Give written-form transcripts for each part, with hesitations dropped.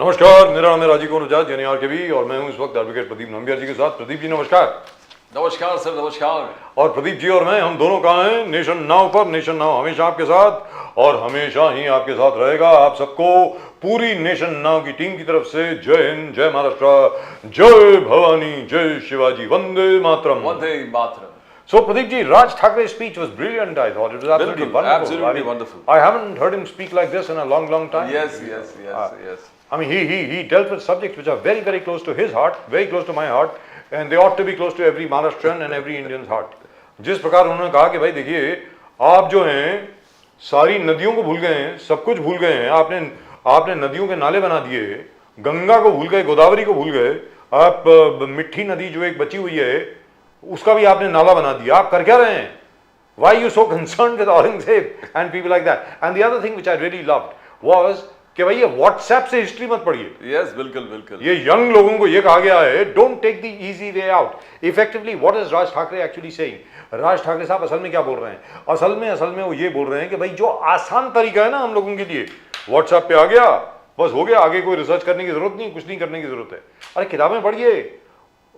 नमस्कार, मेरा नाम है राजीव कुमार बजाज यानी आरकेबी और मैं हूं इस वक्त एडवोकेट प्रदीप नंबियार जी के साथ। प्रदीप जी नमस्कार। नमस्कार सर, नमस्कार। और प्रदीप जी और मैं हम दोनों कहाँ हैं? नेशन नाउ पर। नेशन नाउ हमेशा आपके साथ और हमेशा ही आपके साथ रहेगा। आप सबको पूरी नेशन नाउ की टीम की तरफ से जय हिंद, जय महाराष्ट्र, जय भवानी, जय Shivaji, Vande Mataram. Vande Mataram. So Pradeep ji, Raj Thakra's speech was brilliant. I thought it was absolutely wonderful. Absolutely wonderful. I haven't heard him speak like this in a long time. Yes. I mean, he dealt with subjects which are very close to his heart, very close to my heart, and they ought to be close to every Maharashtrian and every Indian's heart. जिस प्रकार उन्होंने कहा कि भाई देखिए, आप जो हैं सारी नदियों को भूल गए हैं, सब कुछ भूल गए हैं, आपने नदियों के नाले बना दिए, गंगा को भूल गए, गोदावरी को भूल गए, आप मिठी नदी जो एक बची हुई है उसका भी आपने नाला बना दिया। आप कर क्या रहे हैं? Why are you so concerned with Aurangzeb and people like that? And the other thing which I really loved was कि भाई ये WhatsApp से हिस्ट्री मत पढ़िए। Yes, बिल्कुल। ये यंग लोगों को ये कहा गया है, don't take the easy way out. Effectively, what is Raj Thakre actually saying? राज ठाकरे साहब असल में क्या बोल रहे हैं? असल में वो ये बोल रहे हैं कि भाई जो आसान तरीका है ना हम लोगों के लिए, WhatsApp पे आ गया, बस हो गया, आगे कोई रिसर्च करने की जरूरत नहीं, कुछ नहीं करने की जरूरत है। अरे किताबें पढ़िए,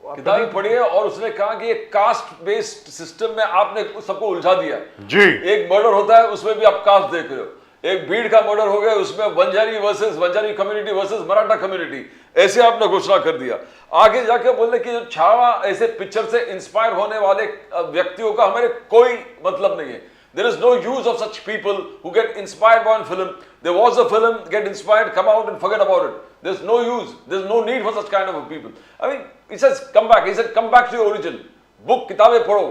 किताबें पढ़िए। और उसने कहा कि ये कास्ट बेस्ड सिस्टम में आपने सबको उलझा दिया जी। एक मर्डर होता है उसमें भी आप कास्ट देख रहे हो, एक भीड़ का मर्डर हो गया उसमें Banjari community versus Maratha community, ऐसे आपने घोषणा कर दिया। आगे जाके बोले कि जो छावा ऐसे पिक्चर से इंस्पायर होने वाले व्यक्तियों का हमारे कोई मतलब नहीं है। There is no use of such people who get inspired by one film. There was a film, get inspired, come out and forget about it. There's no use. There's no need for such kind of people. I mean, he says come back. He said come back to your origin. Book किताबें पढ़ो,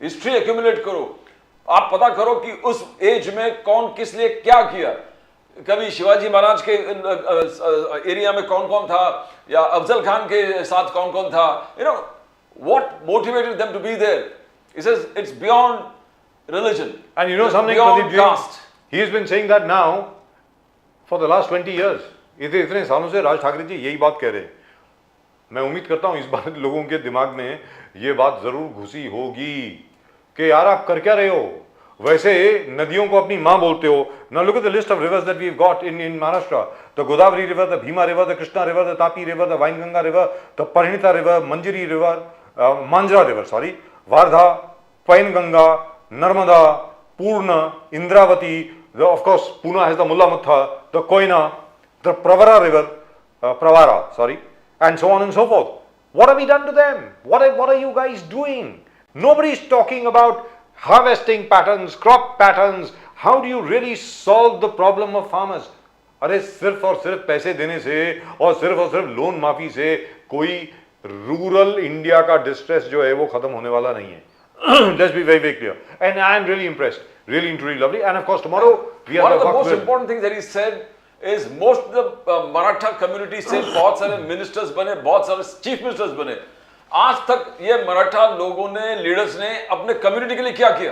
history accumulate करो, आप पता करो कि उस as में कौन किस लिए क्या किया। कभी शिवाजी महाराज के एरिया में कौन था या अफजल खान के साथ कौन था। You know what motivated them to be there? He says it's beyond religion. And you know something, Pradeep ji, he has been saying that now for the last 20 years. इतने सालों से राज ठाकरे जी यही बात कह रहे हैं। मैं उम्मीद करता हूं इस बार लोगों के दिमाग में ये बात जरूर घुसी होगी कि यार आप कर क्या रहे हो? वैसे नदियों को अपनी मां बोलते हो। Now look at the list of rivers that we've got in Maharashtra. The Godavari River, the Bhima River, the Krishna River, the Tapi River, the Wainganga River, the Parinita River, Manjari River, Manjra River, sorry, Wardha, Painganga, Narmada, Purna, Indravati, of course Pune has the Mulla Mutha, the Koina, the Pravara River, and so on and so forth. What have we done to them? What are you guys doing? Nobody is talking about harvesting patterns, crop patterns. How do you really solve the problem of farmers? अरे सिर्फ और सिर्फ पैसे देने से और सिर्फ loan माफी से कोई रूरल इंडिया का डिस्ट्रेस जो है वो खत्म होने वाला नहीं है। Let's be very clear. And I am really impressed. Really lovely. And of course tomorrow we have one of the most important things that he said is most of the Maratha community से बहुत सारे ministers बने, बहुत सारे chief ministers बने। आज तक ये मराठा लोगों ने, लीडर्स ने अपने कम्युनिटी के लिए क्या किया?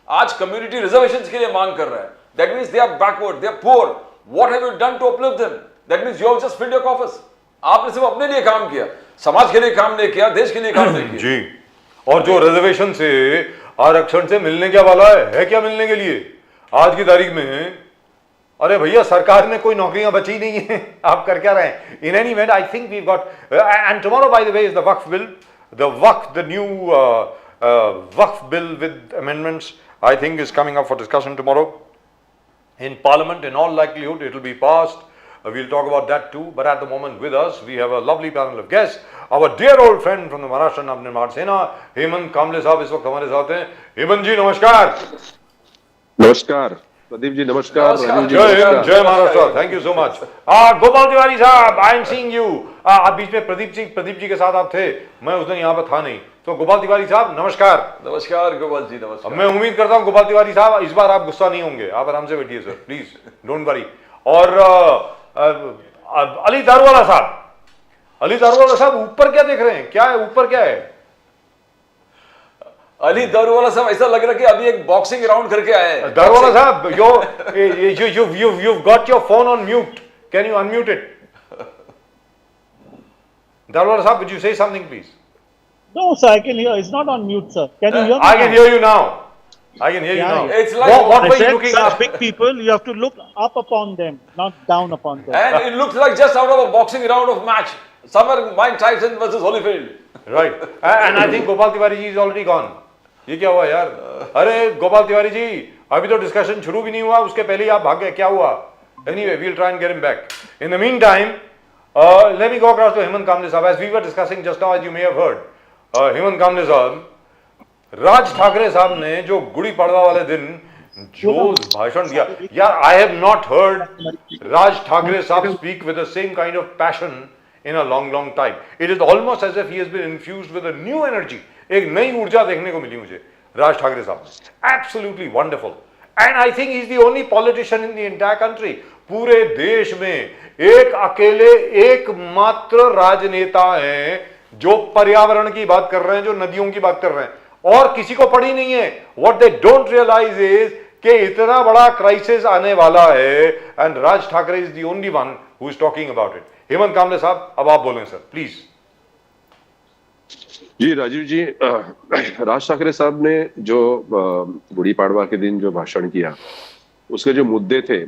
आज कम्युनिटी रिजर्वेशंस के लिए मांग कर रहा है। That means they are backward, they are poor. What have you done to uplift them? That means you have just filled your coffers. आपने सिर्फ अपने लिए काम किया, समाज के लिए काम नहीं किया, देश के लिए काम नहीं किया। जी। और जो रिजर्वेशन से, आरक्षण से मिलने क्या वाला है क्या मिलने के लिए? आज की तारीख में अरे भैया सरकार में कोई नौकरियां बची नहीं है, आप कर क्या रहे हैं? In any event I think we got and tomorrow by the way is the Waqf bill, the new Waqf bill with amendments I think is coming up for discussion tomorrow in parliament. In all likelihood it will be passed. We'll talk about that too, but at the moment with us we have a lovely panel of guests. Our dear old friend from the Maharashtra Navnirman Sena, Hemant Kamble साहब इस वक्त हमारे साथ हैं। हेमंत जी नमस्कार। नमस्कार प्रदीप जी, नमस्कार राजीव जी, जय हिंद, जय Maharashtra, thank you so much. Gopal Tiwari साहब, आई एम सीइंग यू। आप बीच में प्रदीप जी के साथ आप थे, मैं उस दिन यहाँ पर था नहीं, तो गोपाल तिवारी साहब नमस्कार। नमस्कार गोपाल जी, नमस्कार। मैं उम्मीद करता हूँ गोपाल तिवारी साहब इस बार आप गुस्सा नहीं होंगे, आप आराम से बैठिए सर, प्लीज डोंट वरी। और अली दारूवाला साहब ऊपर क्या देख रहे हैं? क्या है ऊपर, क्या है? अली दारूवाला साहब ऐसा लग रहा है कि अभी एक बॉक्सिंग राउंड करके आए हैं। दारूवाला साहब, you've got your phone on mute. Can you unmute it? Darawala साहब, would you say something please? No, sir, I can hear. It's not on mute, sir. Can you hear me? I can hear you now. I can hear you Yeah, now. yeah. It's like- what I were you said looking such at? big people, you have to look up upon them, not down upon them. And it looks like just out of a boxing round of match. Somewhere Mike Tyson versus Holyfield. Right. And I think Gopal Tiwari ji is already gone. ये क्या हुआ यार? अरे गोपाल तिवारी जी, अभी तो discussion शुरू भी नहीं हुआ, उसके पहले ही आप भाग गए, क्या हुआ? Anyway, we'll try and get him back. In the meantime, let me go across to Hemant Kamble Saab. As we were discussing just now, as you may have heard, Hemant Kamble Saab, राज ठाकरे साहब ने जो गुड़ी पड़वा वाले दिन जो भाषण दिया, यार, I have not heard Raj Thackeray साहब speak with the same kind of passion in a long time. It is almost as if he has been infused with a new energy. एक नई ऊर्जा देखने को मिली मुझे राज ठाकरे साहब में. Absolutely wonderful. And I think he is the only politician in the entire country. पूरे देश में एक अकेले एकमात्र राजनेता हैं जो पर्यावरण की बात कर रहे हैं, जो नदियों की बात कर रहे हैं, और किसी को पड़ी नहीं है. What they don't realize is कि इतना बड़ा क्राइसिस आने वाला है, and Raj Thackeray is the only one who is talking about it. Hemant Kamle साहब, अब आप बोलें सर, प्लीज. जी राजीव जी, राज ठाकरे साहब ने जो गुड़ी पाड़वा के दिन जो भाषण किया, उसके जो मुद्दे थे,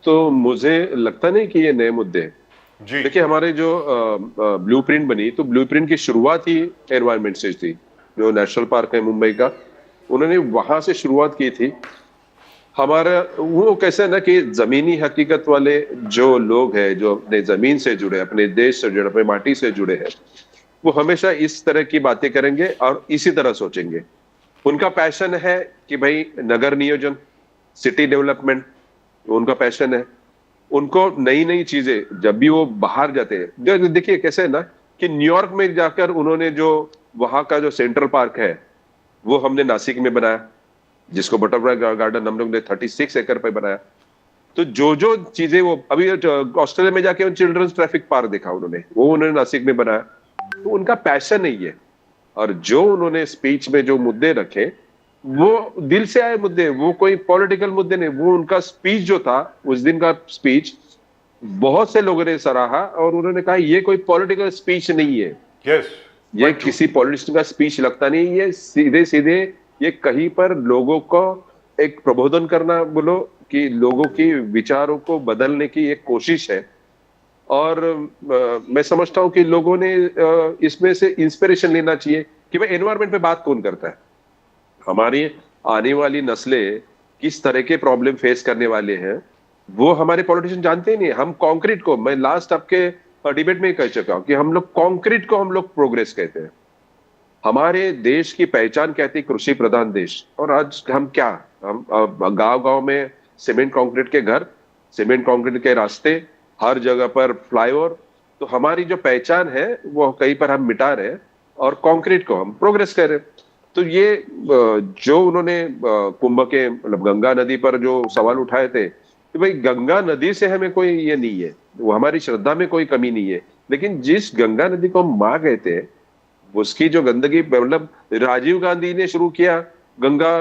तो मुझे लगता नहीं कि ये नए मुद्दे. जी देखिए, हमारे जो ब्लूप्रिंट बनी, तो ब्लूप्रिंट की शुरुआत ही एनवायरमेंट से थी. जो नेशनल पार्क है मुंबई का, उन्होंने वहां से शुरुआत की थी. हमारा वो कैसे है ना कि जमीनी हकीकत वाले जो लोग हैं, जो अपने जमीन से जुड़े, अपने देश से जुड़े, अपने माटी से जुड़े हैं, वो हमेशा इस तरह की बातें करेंगे और इसी तरह सोचेंगे. उनका पैशन है कि भाई नगर नियोजन, सिटी डेवलपमेंट, उनका पैशन है. उनको नई नई चीजें, जब भी वो बाहर जाते हैं, देखिए कैसे है ना कि न्यूयॉर्क में जाकर उन्होंने जो वहां का जो सेंट्रल पार्क है, वो हमने नासिक में बनाया, जिसको बटरफ्लाई गार्डन हम लोग ने 36 एकड़ पे बनाया. तो जो चीजें वो अभी ऑस्ट्रेलिया में जाके चिल्ड्रंस ट्रैफिक पार्क देखा उन्होंने, वो उन्होंने नासिक में बनाया. तो उनका पैशन नहीं है. और जो उन्होंने स्पीच में जो मुद्दे रखे, वो दिल से आए मुद्दे, वो कोई पॉलिटिकल मुद्दे नहीं. वो उनका स्पीच जो था, उस दिन का स्पीच बहुत से लोगों ने सराहा और उन्होंने कहा ये कोई पॉलिटिकल स्पीच नहीं है. यस, ये किसी पॉलिटिशियन का स्पीच लगता नहीं. ये सीधे सीधे ये कहीं पर लोगों को एक प्रबोधन करना बोलो कि लोगों की विचारों को बदलने की एक कोशिश है. और मैं समझता हूं कि लोगों ने इसमें से इंस्पिरेशन लेना चाहिए कि भाई एनवायरमेंट पे बात कौन करता है. हमारी आने वाली नस्लें किस तरह के प्रॉब्लम फेस करने वाले हैं, वो हमारे पॉलिटिशियन जानते ही नहीं. हम कंक्रीट को, मैं लास्ट आपके डिबेट में कह चुका हूं कि हम लोग कंक्रीट को हम लोग प्रोग्रेस कहते हैं. हमारे देश की पहचान कहती है कृषि प्रधान देश. और आज हम क्या, हम गांव गांव में सीमेंट कंक्रीट के घर, सीमेंट कंक्रीट के रास्ते, हर जगह पर फ्लाईओवर. तो हमारी जो पहचान है वो कहीं पर हम मिटा रहे हैं और कंक्रीट को हम प्रोग्रेस कर रहे हैं. तो ये जो उन्होंने कुंभ के मतलब गंगा नदी पर जो सवाल उठाए थे कि भाई गंगा नदी से हमें कोई ये नहीं है, वो हमारी श्रद्धा में कोई कमी नहीं है, लेकिन जिस गंगा नदी को हम मां कहते हैं, उसकी जो गंदगी, मतलब राजीव गांधी ने शुरू किया गंगा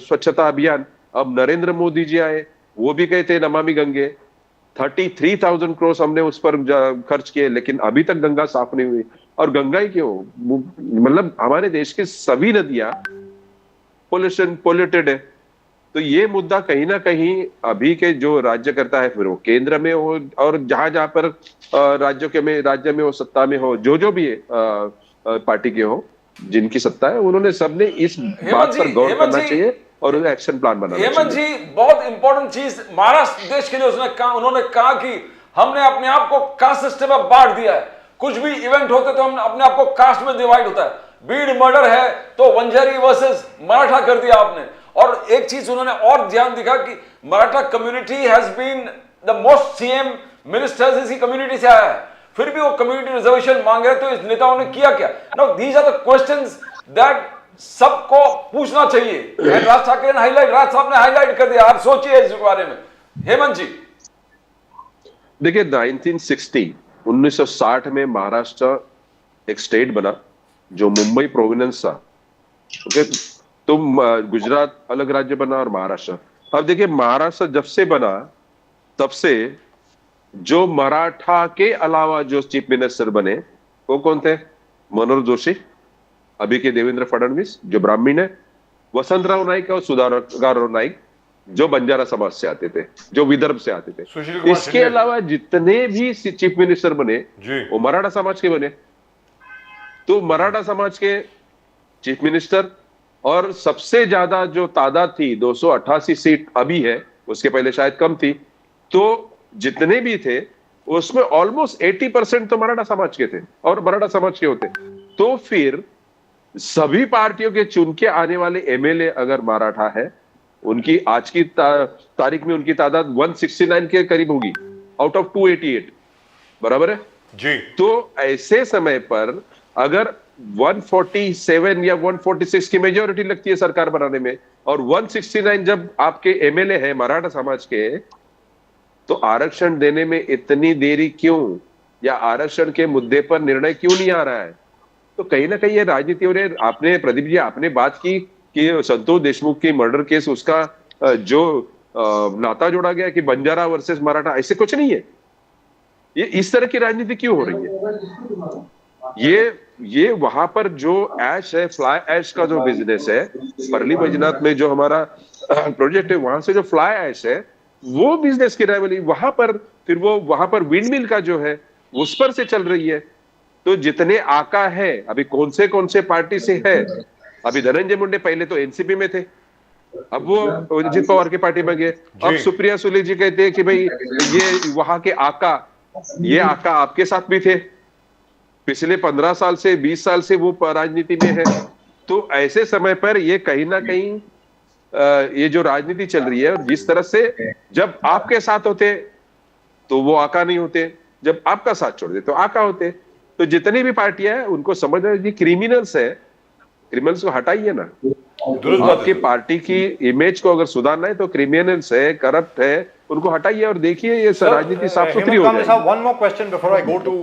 स्वच्छता अभियान, अब नरेंद्र मोदी जी आए, वो भी कहते हैं नमामि गंगे. 33,000 करोड़ हमने उस पर खर्च किए, लेकिन अभी तक गंगा साफ नहीं हुई. और गंगा ही क्यों, मतलब हमारे देश की सभी नदियां पोल्यूटेड है. तो ये मुद्दा कहीं ना कहीं अभी के जो राज्य करता है, फिर वो केंद्र में हो और जहां जहां पर राज्य में हो, सत्ता में हो, जो भी पार्टी के हो, जिनकी सत्ता है, उन्होंने सबने इस बात पर गौर करना चाहिए और एक्शन प्लान बनाना चाहिए. हेमंत जी, बहुत इंपॉर्टेंट चीज महाराष्ट्र देश के लिए उन्होंने कहा कि हमने अपने आप को कास्ट सिस्टम में बांट दिया है. कुछ भी इवेंट होते तो हम अपने आप को कास्ट में डिवाइड होता है. बीड मर्डर है तो वंजारी वर्सेस मराठा कर दिया आपने. और एक चीज उन्होंने और ध्यान दिखा कि Maratha community has been the most CM ministers इसी कम्युनिटी से आया है, फिर भी वो कम्युनिटी रिजर्वेशन मांग रहे. तो इस नेताओं ने किया क्या? Now these are the questions that सबको पूछना चाहिए. राज ठाकरे ने हाईलाइट, राज साहब ने हाईलाइट कर दिया. आप सोचिए इस बारे में. हेमंत जी, देखिए 1960 में महाराष्ट्र एक स्टेट बना जो मुंबई प्रोविनेंस था. ओके, तो गुजरात अलग राज्य बना और महाराष्ट्र. अब देखिए महाराष्ट्र जब से बना तब से जो मराठा के अलावा जो चीफ मिनिस्टर बने वो कौन थे? मनोहर जोशी, अभी के देवेंद्र फडणवीस जो ब्राह्मण है, वसंतराव नाईक और सुधाकरराव नाईक जो बंजारा समाज से आते थे, जो विदर्भ से आते सुशील थे। कुमार इसके शिंदे। अलावा जितने भी चीफ मिनिस्टर बने जी। वो मराठा समाज के बने। तो मराठा समाज के चीफ मिनिस्टर, और सबसे ज्यादा जो तादाद थी 288 सीट अभी है, उसके पहले शायद कम थी, तो जितने भी थे उसमें ऑलमोस्ट 80% तो मराठा समाज के थे और मराठा समाज के होते। तो फिर सभी पार्टियों के चुन के आने वाले एमएलए अगर मराठा है, उनकी आज की तारीख में उनकी तादाद 169 के करीब होगी आउट ऑफ 288, बराबर है जी। तो ऐसे समय पर अगर 147 या 146 की मेजोरिटी लगती है सरकार बनाने में, और 169 जब आपके एमएलए हैं मराठा समाज के, तो आरक्षण देने में इतनी देरी क्यों, या आरक्षण के मुद्दे पर निर्णय क्यों नहीं आ रहा है? तो कहीं ना कहीं ये राजनीति हो रही है। आपने प्रदीप जी आपने बात की कि संतोष देशमुख की मर्डर केस, उसका जो नाता जोड़ा गया कि बंजारा वर्सेस मराठा, ऐसे कुछ नहीं है। ये इस तरह की राजनीति क्यों हो रही है? ये वहां पर जो ऐश है, फ्लाई ऐश का जो बिजनेस है, परली बैजनाथ में जो हमारा प्रोजेक्ट है, वहां से जो फ्लाई ऐश है वो बिजनेस की राइवली वहां पर, फिर वो वहां पर विंड मिल का जो है उस पर से चल रही है। तो जितने आका है, अभी कौन से पार्टी से है, अभी धनंजय मुंडे पहले तो एनसीपी में थे, अब वो अजित पवार की पार्टी में गए। अब सुप्रिया सुले जी कहते हैं कि भाई ये वहां के आका, ये आका आपके साथ भी थे, पिछले 15 साल से 20 साल से वो राजनीति में है। तो ऐसे समय पर ये कहीं ना कहीं ये जो राजनीति चल रही है, जिस तरह से जब आपके साथ होते तो वो आका नहीं होते, जब आपका साथ छोड़ दे तो आका होते। तो जितनी भी पार्टियां हैं उनको समझ रहे हैं क्रिमिनल्स है, क्रिमिनल्स को हटाइए ना। आपकी पार्टी की इमेज को अगर सुधारना है तो क्रिमिनल्स है, करप्ट है, उनको हटाइए और देखिए ये राजनीति साफ सुथरी हो जाएगी। One more question before I go to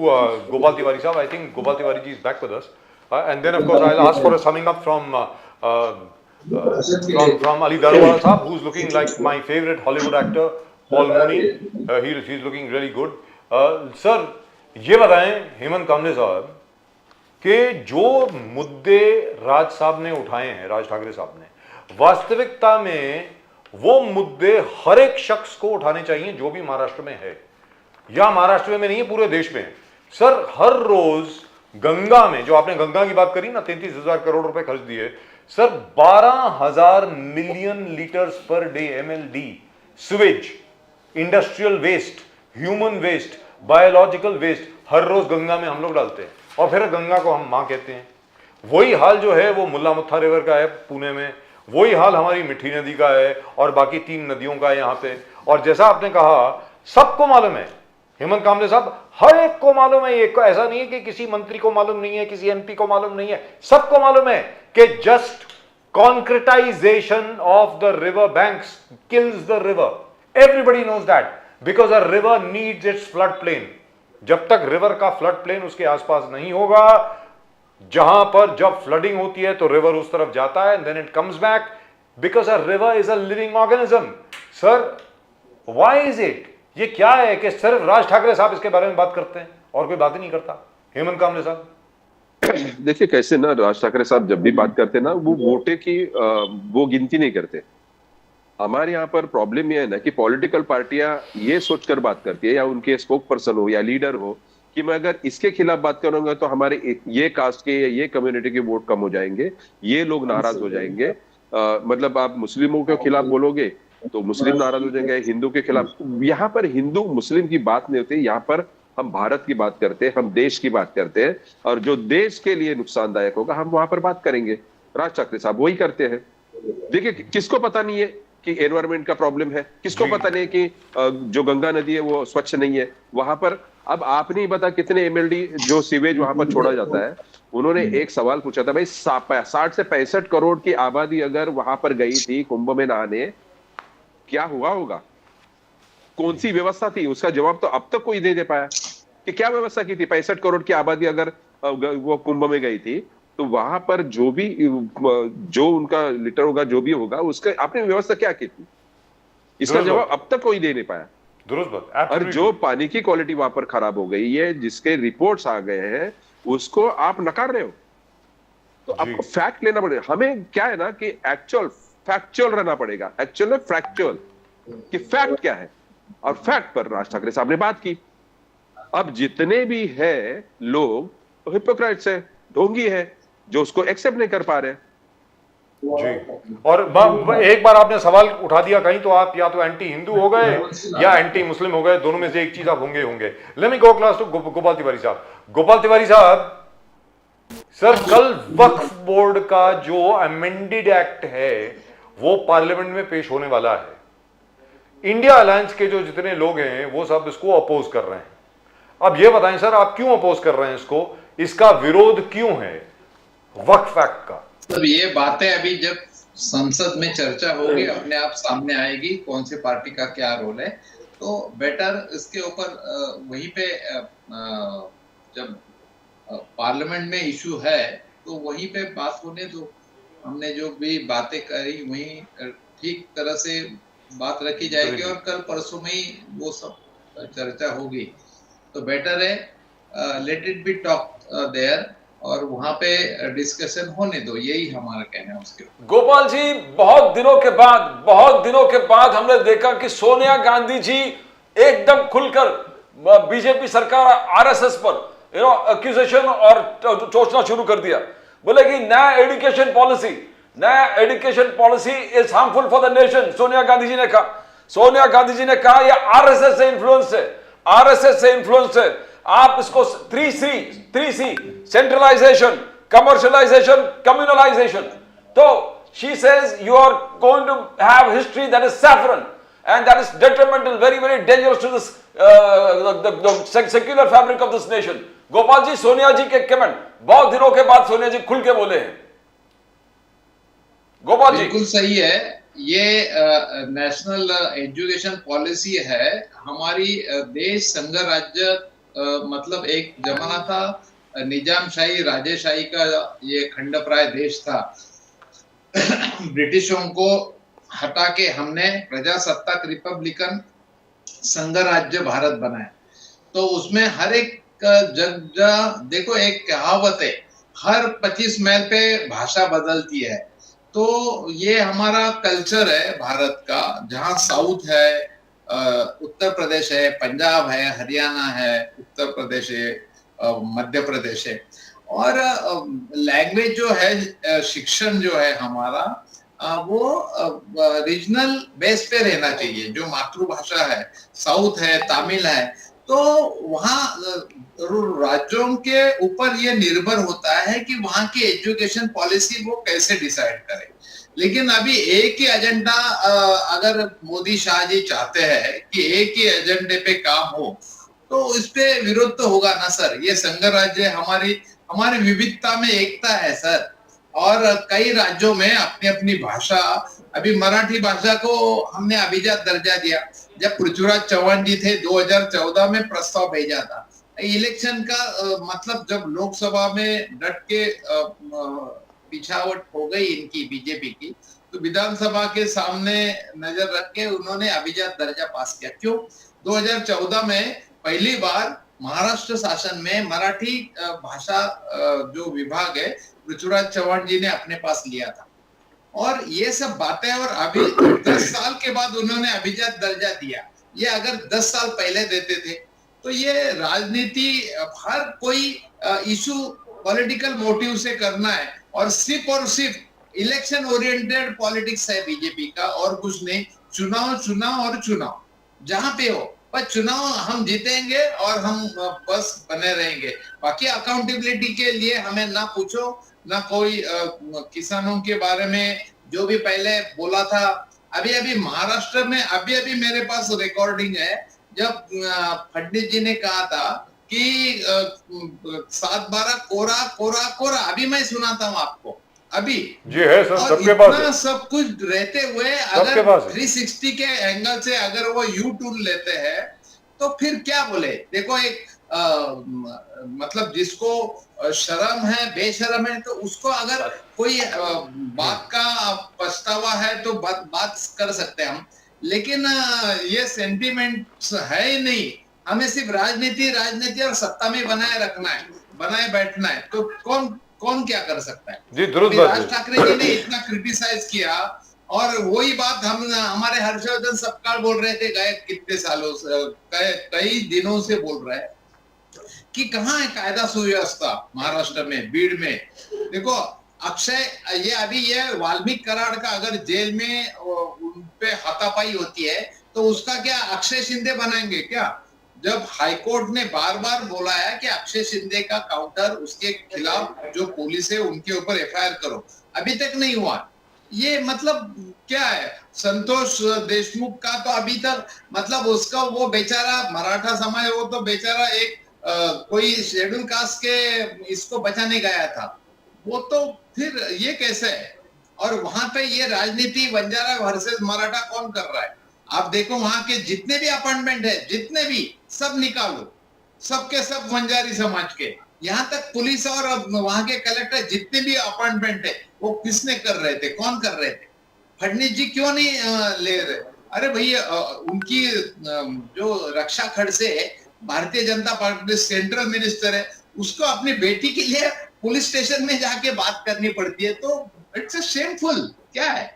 Gopal Tiwari sahab. I think Gopal Tiwari ji is back with us, and then of course I'll ask for a summing up from Ali Darwala sahab, who's looking like my favorite Hollywood actor, Paul Mooney. He's looking really good. Sir, ये बताएं हेमंत कामले साहब कि जो मुद्दे राज साहब ने उठाए हैं, राज ठाकरे साहब ने, वास्तविकता में वो मुद्दे हर एक शख्स को उठाने चाहिए जो भी महाराष्ट्र में है, या महाराष्ट्र में नहीं है पूरे देश में है। सर हर रोज गंगा में, जो आपने गंगा की बात करी ना, 33,000 करोड़ रुपए खर्च दिए, sir 12,000 million litres per day MLD sewage, industrial waste, human waste, biological waste हर रोज गंगा में हम लोग डालते हैं, और फिर गंगा को हम मां कहते हैं। वही हाल जो है वो मुल्ला मुत्था रिवर का है पुणे में, वही हाल हमारी मिठी नदी का है और बाकी 3 नदियों का है यहाँ पे। और जैसा आपने कहा सबको मालूम है, हेमंत कामले साहब हर एक को मालूम है, ये ऐसा नहीं है कि किसी मंत्री को मालूम नहीं है, किसी MP को मालूम नहीं है, सबको मालूम है कि just concretisation of the river banks kills the river. Everybody knows that, because a river needs its flood plain. जब तक रिवर का फ्लड प्लेन उसके आसपास नहीं होगा, जहां पर जब फ्लडिंग होती है तो रिवर उस तरफ जाता है, then it comes back, because a river is a living organism. Sir why is it, ये क्या है कि सिर्फ राज ठाकरे साहब इसके बारे में बात करते हैं और कोई बात ही नहीं करता? हेमंत कामले साहब देखिए कैसे ना, राज ठाकरे साहब जब भी बात करते ना, वो वोटे की वो गिनती नहीं करते। हमारे यहाँ पर प्रॉब्लम ये है ना कि पॉलिटिकल पार्टियां ये सोचकर बात करती है, या उनके स्पोक पर्सन हो या लीडर हो, कि मैं अगर इसके खिलाफ बात करूंगा तो हमारे ये कास्ट के या ये कम्युनिटी के वोट कम हो जाएंगे, ये लोग नाराज हो जाएंगे। मतलब आप मुस्लिमों के खिलाफ बोलोगे तो मुस्लिम नाराज हो जाएंगे, हिंदू के खिलाफ। यहाँ पर हिंदू मुस्लिम की बात नहीं होती, यहाँ पर हम भारत की बात करते हैं, हम देश की बात करते हैं, और जो देश के लिए नुकसानदायक होगा हम वहां पर बात करेंगे। राज ठाकरे साहब वही करते हैं। देखिए किसको पता नहीं है कि एनवायरमेंट का प्रॉब्लम है, किसको पता नहीं कि जो गंगा नदी है वो स्वच्छ नहीं है वहां पर। अब आपने ही बता कितने MLD जो सीवेज वहां पर छोड़ा जाता है। उन्होंने एक सवाल पूछा था, भाई 60 से 65 करोड़ की आबादी अगर वहां पर गई थी कुंभ में नहाने, क्या हुआ होगा, कौन सी व्यवस्था थी? उसका जवाब तो अब तक कोई नहीं दे पाया कि क्या व्यवस्था की थी। 65 करोड़ की आबादी अगर वो कुंभ में गई थी तो वहां पर जो भी जो उनका लीटर होगा, जो भी होगा, उसका आपने व्यवस्था क्या की थी? इसका जवाब अब तक कोई दे नहीं पाया। और जो पानी की क्वालिटी वहां पर खराब हो गई है, जिसके रिपोर्ट्स आ गए हैं, उसको आप नकार रहे हो। तो आपको फैक्ट लेना पड़ेगा। हमें क्या है ना कि एक्चुअल फैक्चुअल रहना पड़ेगा, एक्चुअल में फैक्चुअल, कि फैक्ट क्या है, और फैक्ट पर राज ठाकरे साहब ने बात की। अब जितने भी है लोग तो हिपोक्राइट्स है, ढोंगी है, जो उसको एक्सेप्ट नहीं कर पा रहे। जी, और एक बार आपने सवाल उठा दिया कहीं तो आप या तो एंटी हिंदू हो गए या एंटी मुस्लिम हो गए, दोनों में से एक चीज आप होंगे। Let me go class to Gopal Tiwari साहब। गोपाल तिवारी साहब, सर कल वक्फ बोर्ड का जो अमेंडेड एक्ट है वो पार्लियामेंट में पेश होने वाला है। इंडिया अलायंस के जो जितने लोग हैं वो सब इसको अपोज कर रहे हैं। अब ये बताएं सर, आप क्यों अपोज कर रहे हैं इसको, इसका विरोध क्यों है वक्फ एक्ट का? मतलब ये बातें अभी जब संसद में चर्चा होगी अपने आप सामने आएगी कौन सी पार्टी का क्या रोल है, तो बेटर इसके ऊपर वहीं पे जब पार्लियामेंट में इशू है तो वहीं पे बात होने दो। हमने जो भी बातें करी वहीं ठीक तरह से बात रखी जाएगी और कल परसों में ही वो सब चर्चा होगी, तो बेटर है let it be talk there और वहां पे डिस्कशन होने दो, यही हमारा कहना है उसके। गोपाल जी, बहुत दिनों के बाद हमने देखा कि सोनिया गांधी जी एकदम खुलकर बीजेपी सरकार आरएसएस पर एक्यूजेशन और सोचना शुरू कर दिया। बोले कि नया education policy is harmful for the nation. Sonia Gandhi ji ने कहा यह आरएसएस से इन्फ्लुएंस है। आप इसको 3C सेंट्रलाइजेशन, कमर्शियलाइजेशन, कम्युनलाइजेशन। तो she says you are going to have history that is saffron and that is detrimental, very very dangerous to this the secular fabric of this nation. Gopal ji, Sonia ji के comment बहुत दिनों के बाद सोनिया जी खुल के बोले हैं। गोपाल जी, बिल्कुल सही है। ये नेशनल एजुकेशन पॉलिसी है। हमारी देश संघ राज्य मतलब एक जमाना था निजामशाही राजेशाही का, ये खंडप्राय देश था। ब्रिटिशों को हटा के हमने प्रजासत्ताक रिपब्लिकन संघ राज्य भारत बनाया। तो उसमें हर एक जगह देखो, एक कहावत है, हर 25 माइल पे भाषा बदलती है। तो ये हमारा कल्चर है भारत का, जहाँ साउथ है, उत्तर प्रदेश है, पंजाब है, हरियाणा है, उत्तर प्रदेश है, मध्य प्रदेश है। और लैंग्वेज जो है, शिक्षण जो है हमारा, वो रीजनल बेस पे रहना चाहिए। जो मातृभाषा है, साउथ है, तमिल है, तो वहाँ राज्यों के ऊपर ये निर्भर होता है कि वहाँ की एजुकेशन पॉलिसी वो कैसे डिसाइड करे। लेकिन अभी एक ही एजेंडा, अगर मोदी शाह जी चाहते हैं कि एक ही एजेंडे पे काम हो, तो इस पे विरोध तो होगा ना सर। ये संघ राज्य हमारी विविधता में एकता है सर। और कई राज्यों में अपनी अपनी भाषा, अभी मराठी भाषा को हमने अभिजात दर्जा दिया। जब पृथ्वीराज चौहान जी थे 2014 में प्रस्ताव भेजा था। इलेक्शन का मतलब जब लोकसभा में डट के पिछावट हो गई इनकी बीजेपी की, तो विधानसभा के सामने नजर रख के उन्होंने अभिजात दर्जा पास किया। क्यों? 2014 में पहली बार महाराष्ट्र शासन में मराठी भाषा जो विभाग है पृथ्वीराज चौहान जी ने अपने पास लिया था। और ये सब बातें, और अभी 10 साल के बाद उन्होंने अभिजात दर्जा दिया। ये अगर 10 साल पहले देते थे तो ये राजनीति, हर कोई इशू पॉलिटिकल मोटिव से करना है, और सिर्फ इलेक्शन ओरिएंटेड पॉलिटिक्स है बीजेपी का, और कुछ नहीं। चुनाव जहां पे हो, पर चुनाव हम जीतेंगे और हम बस बने रहेंगे। बाकी अकाउंटेबिलिटी के लिए हमें ना पूछो, ना कोई किसानों के बारे में जो भी पहले बोला था। अभी महाराष्ट्र में अभी मेरे पास रिकॉर्डिंग है, जब फडणवीस जी ने कहा था कि 7-12 कोरा, अभी मैं सुनाता हूँ आपको। अभी जी है सर, सबके पास है। सब कुछ रहते हुए अगर 360 के एंगल से अगर वो यू टर्न लेते हैं तो फिर क्या बोले। देखो, एक मतलब जिसको शर्म है, बेशर्म है, तो उसको अगर कोई बात का पछतावा है तो बात कर सकते हैं हम। लेकिन ये सेंटिमेंट्स है ही नहीं। हमें सिर्फ राजनीति और सत्ता में बनाए रखना है, बनाए बैठना है। तो कौन क्या कर सकता है? जी, दुरुस्त अभी बात राज है। ठाकरे जी ने इतना क्रिटिसाइज किया, और वही बात हम हमारे हर्षवर्धन सपकाल बोल रहे थे गए कितने सालों से, कई दिनों से बोल रहे हैं कि कहाँ है कायदा सुव्यवस्था महाराष्ट्र में, बीड़ में। देखो अक्षय, ये अभी ये वाल्मीकि कराड़ का अगर जेल में उन पे हाथापाई होती है तो उसका क्या अक्षय शिंदे बनाएंगे क्या? जब हाईकोर्ट ने बार बार बोला है कि अक्षय शिंदे का काउंटर, उसके खिलाफ जो पुलिस है उनके ऊपर एफआईआर करो, अभी तक नहीं हुआ। ये मतलब क्या है? संतोष देशमुख का तो अभी तक मतलब उसका वो बेचारा मराठा समाज, वो तो बेचारा एक कोई शेड्यूल कास्ट के इसको बचाने गया था, वो तो फिर ये कैसे है? और वहां पे ये राजनीति बंजारा वर्सेस मराठा कौन कर रहा है? आप देखो वहां के जितने भी अपॉइंटमेंट है, जितने भी, सब निकालो, सबके सब बंजारी समाज के, यहाँ तक पुलिस और वहां के कलेक्टर जितने भी अपॉइंटमेंट है वो किसने कर रहे थे, कौन कर रहे थे? फडणवीस जी क्यों नहीं ले रहे? अरे भैया उनकी जो रक्षा खड़से है, Bharatiya Janata party central minister है, उसको अपनी बेटी के लिए पुलिस स्टेशन में जाके बात करनी पड़ती है, तो इट्स अ शेमफुल। क्या है?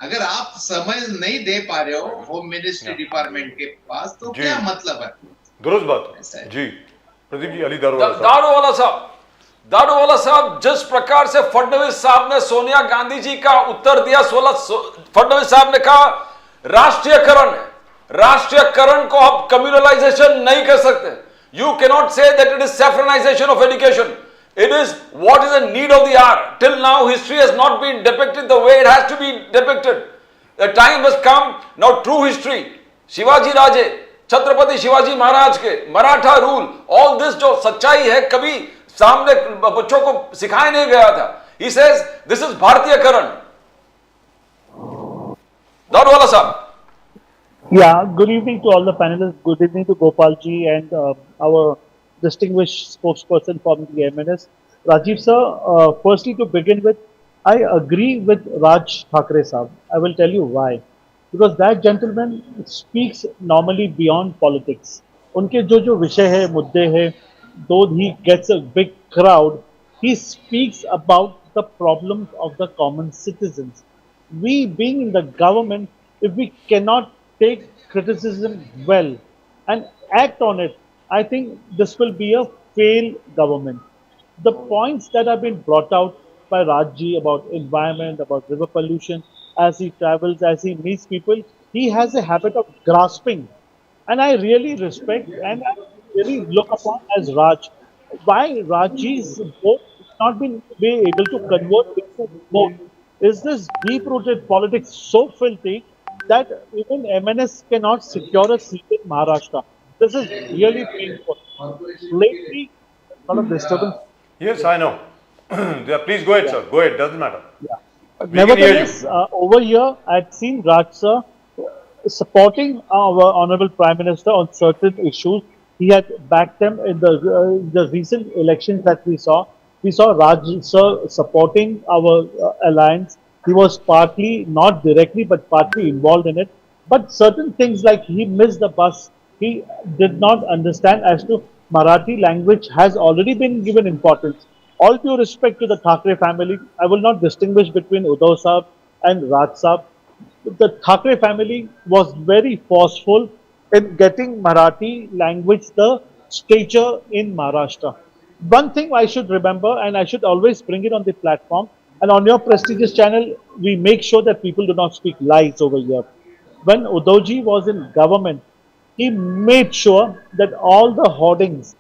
अगर आप समझ नहीं दे पा रहे हो होम मिनिस्ट्री डिपार्टमेंट के पास, तो जी। क्या मतलब है? दुरुस्त बात ऐसा है। जी। प्रदीप जी, अली दारोवाला साहब। दारूवाला साहब, जिस प्रकार से फडणवीस साहब ने सोनिया गांधी जी का उत्तर दिया, फडणवीस साहब ने कहा राष्ट्रीयकरण है, राष्ट्रीयकरण को आप कम्युनलाइजेशन नहीं कर सकते। You cannot say that it is saffronisation of education, it is what is the need of the hour. Till now history has not been depicted the way it has to be depicted. The time has come now, true history, Shivaji Raje, Chhatrapati Shivaji Maharaj के, Maratha rule, all this जो सच्चाई है कभी सामने बच्चों को सिखाया नहीं गया था। He says this is भारतीयकरण। Daruwalla साहब। Yeah, good evening to all the panelists. Good evening to Gopal ji and our distinguished spokesperson from the MNS. Rajiv sir, firstly to begin with, I agree with Raj Thakre sahab. I will tell you why. Because that gentleman speaks normally beyond politics. उनके जो विषय है, मुद्दे हैं, though he gets a big crowd, he speaks about the problems of the common citizens. We being in the government, if we cannot take criticism well and act on it, I think this will be a failed government. The points that have been brought out by Rajji about environment, about river pollution, as he travels, as he meets people, he has a habit of grasping. And I really respect and I really look upon as Raj. Why Rajji's vote has not been able to convert into vote? Is this deep-rooted politics so filthy that even MNS cannot secure a seat in Maharashtra? This is really painful. Lately, a lot of disturbance. Yes, I know. Yeah, please go ahead, sir. Go ahead. Doesn't matter. Yeah. We can hear Nevertheless, over here, I've seen Raj sir supporting our Honorable Prime Minister on certain issues. He had backed them in the recent elections that we saw. We saw Raj sir supporting our alliance. He was partly, not directly, but partly involved in it. But certain things like he missed the bus, he did not understand as to Marathi language has already been given importance. All due respect to the Thakre family, I will not distinguish between Uddhav Saab and Raj Saab. The Thakre family was very forceful in getting Marathi language the stature in Maharashtra. One thing I should remember, and I should always bring it on the platform, and on your prestigious channel, we make sure that people do not speak lies over here. When Uddhavji was in government, he made sure that all the hoardings